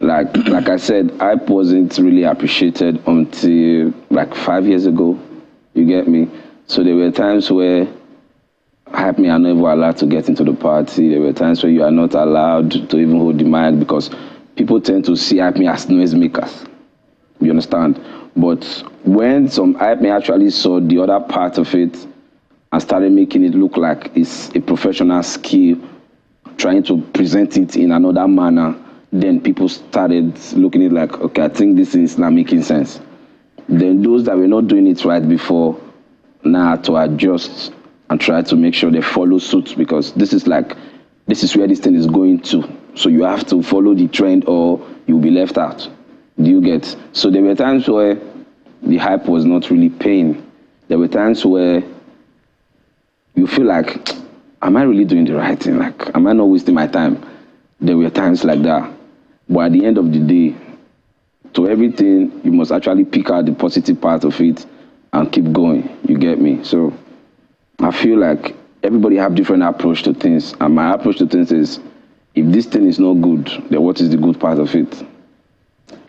like I said, I wasn't really appreciated until like 5 years ago. You get me? So there were times where hype me are not even allowed to get into the party. There were times where you are not allowed to even hold the mic because people tend to see hype me as noisemakers. You understand? But when some hype me actually saw the other part of it and started making it look like it's a professional skill, trying to present it in another manner, then people started looking at it like, okay, I think this is not making sense. Then those that were not doing it right before now had to adjust and try to make sure they follow suit, because this is where this thing is going to. So you have to follow the trend or you'll be left out. Do you get? So there were times where the hype was not really paying. There were times where you feel like, am I really doing the right thing? Like, am I not wasting my time? There were times like that. But at the end of the day, to everything, you must actually pick out the positive part of it and keep going. You get me? So I feel like everybody have different approach to things. And my approach to things is, if this thing is not good, then what is the good part of it?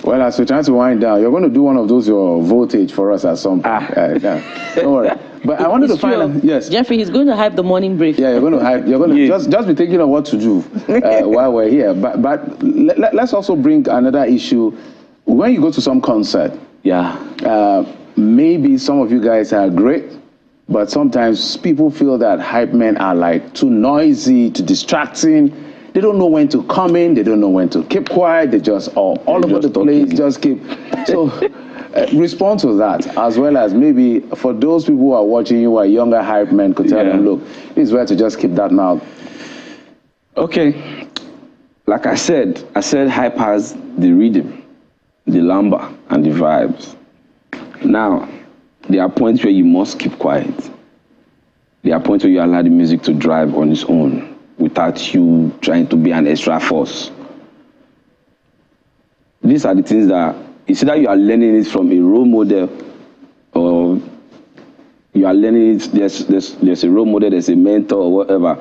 Well, as we're trying to wind down, you're going to do one of those, your voltage for us at some point. Don't worry. But I wanted to find out, yes. Jeffrey, he's going to hype the morning brief. Yeah, you're going to hype. You're going to just be thinking of what to do while we're here. But let's also bring another issue. When you go to some concert, maybe some of you guys are great, but sometimes people feel that hype men are like too noisy, too distracting. They don't know when to come in. They don't know when to keep quiet. They just all over the place, just keep. So respond to that, as well as maybe for those people who are watching you, who are younger hype men, could tell them, look, this is where to just keep that mouth. Okay. Like I said hype has the rhythm, the lumber, and the vibes. Now, there are points where you must keep quiet. There are points where you allow the music to drive on its own, without you trying to be an extra force. These are the things that, it's either you are learning it from a role model, or you are learning it, there's a role model, there's a mentor, or whatever.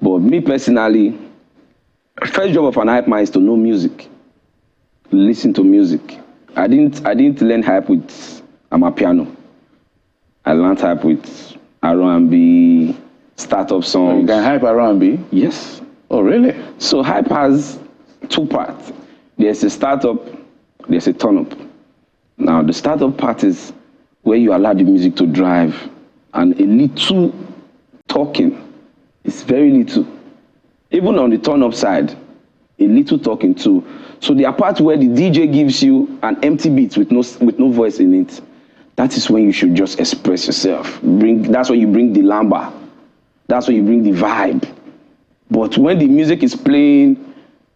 But me personally, first job of an hype man is to know music, listen to music. I didn't learn hype with amapiano. I learned hype with R&B, startup songs. Oh, you can hype R&B? Yes. Oh, really? So hype has two parts. There's a startup, there's a turn-up. Now, the startup part is where you allow the music to drive, and a little talking. It's very little. Even on the turn-up side, a little talking too. So there are parts where the DJ gives you an empty beat with no voice in it. That is when you should just express yourself. That's when you bring the lamba. That's when you bring the vibe. But when the music is playing,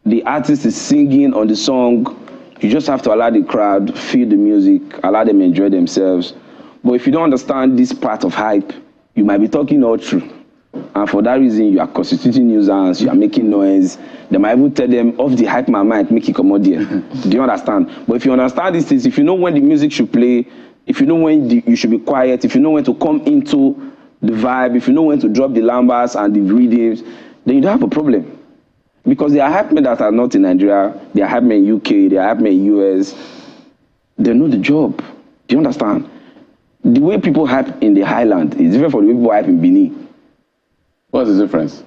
the artist is singing on the song, you just have to allow the crowd feel the music, allow them enjoy themselves. But if you don't understand this part of hype, you might be talking all through. And for that reason, you are constituting nuisance, you are making noise. They might even tell them, off the hype man might make it come out there. Do you understand? But if you understand these things, if you know when the music should play, if you know when you should be quiet, if you know when to come into the vibe, if you know when to drop the lambas and the rhythms, then you don't have a problem. Because there are hype men that are not in Nigeria, there are hype men in UK, there are hype men in US. They know the job. Do you understand? The way people hype in the highland is different from the way people hype in Benin. What's the difference?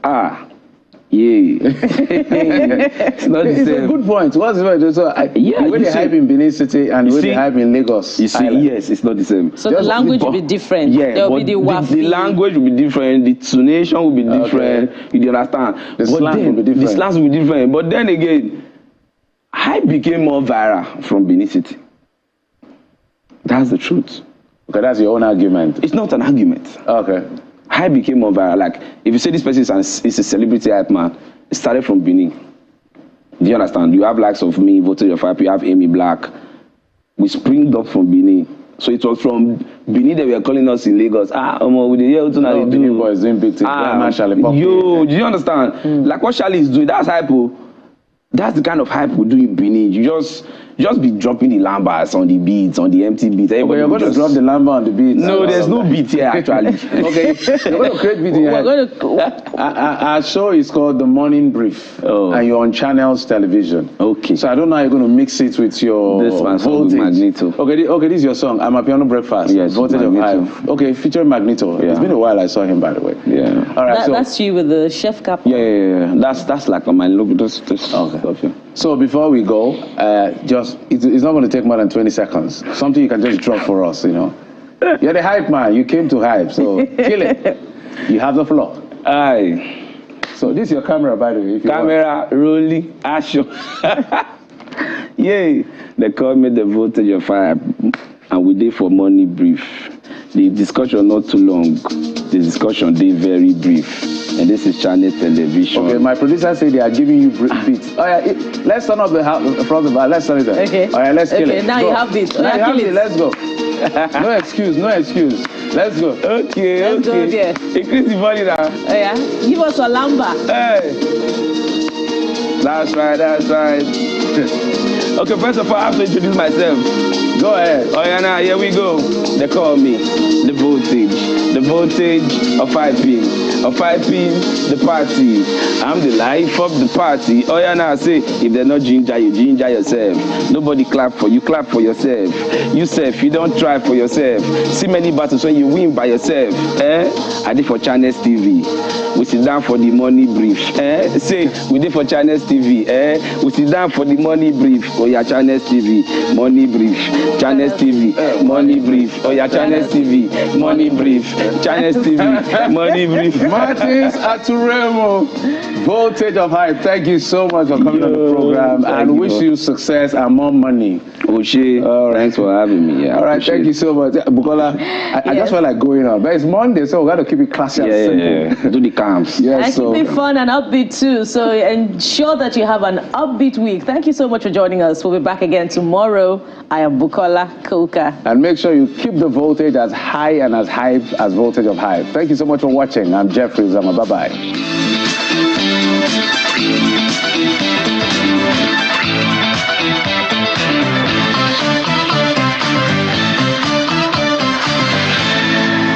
It's not the same. It's a good point. What's the difference? So the way they hype in Benin City and the way they hype in Lagos. You see, yes, it's not the same. So the language will be different. Yeah, there will be the language will be different. The intonation will be different. Okay. You understand? The slang will be different. The slangs will be different. But then again, hype became more viral from Benin City. That's the truth. Okay, that's your own argument. It's not an argument. Okay. Hype became more viral. Like, if you say this person is a celebrity hype man, it started from Benin. Do you understand? You have likes of me, VoltageOfHype, you have Amy Black. We springed up from Benin. So it was from Benin that we were calling us in Lagos. We did hear Benin boys doing big things. Do you understand? Like what Charlie is doing, that's hype. That's the kind of hype we do in Benin. You just be dropping the lambas on the beats, on the empty beats. Okay, you're going to drop the lamba on the beats. No, there's no beat here actually. Okay, you're going to create beat here. Our show is called The Morning Brief, and you're on Channels Television. Okay. So I don't know how you're going to mix it with your this one's voltage. Magneto. Okay, this is your song. I'm a Piano Breakfast. Yes, VoltageOfHype. Okay, featuring Magneto. Yeah. It's been a while I saw him, by the way. Yeah. All right. That's you with the chef cap. Yeah. That's like on my look. This okay. Stuff, yeah. So before we go, it's not going to take more than 20 seconds. Something you can just drop for us, you know. You're the hype man. You came to hype, so kill it. You have the floor. Aye. So this is your camera, by the way. Camera rolling action. Yay! They call me the VoltageOfHype, and we did for money brief. The discussion not too long. the discussion they very brief. And this is channel television. Okay, my producer said they are giving you beats. Oh yeah, let's turn up the front of the bar. Let's turn it up. Okay. All right, let's kill it. Okay, now go. you have beats. Now you have it. Let's go. No excuse, no excuse. Let's go. Okay, Let's okay. go there. Increase the volume now. Oh, yeah. Give us a lamba. Hey. That's right, that's right. Okay, first of all, I have to introduce myself. Go ahead. Oh yeah, now here we go. They call me the voltage of hyping, the party. I'm the life of the party. Oh yeah, now say if they're not ginger, you ginger yourself. Nobody clap for you, clap for yourself. You self, you don't try for yourself. See many battles when you win by yourself. I did for Channels TV. We sit down for the money brief. Say we did for Channels TV. We sit down for the money brief. Oh yeah, Channels TV, money brief. Channels TV, money brief. Oh yeah, Channels TV, money brief. Channels TV, money brief. Martins Aturemo, Voltage of Hype. Thank you so much for coming on the program, and wish you success and more money. Oshé, thanks for having me. Yeah, all right, thank you so much, Bukola. I just felt like going on, but it's Monday, so we got to keep it classy and simple. Yeah. Do the camps. Yes, and keep it fun and upbeat too. So ensure that you have an upbeat week. Thank you so much for joining us. We'll be back again tomorrow. I am Bukola Koka. And make sure you keep the voltage as high and as hype as Voltage of Hype. Thank you so much for watching. I'm Jeffrey Zama. Bye-bye.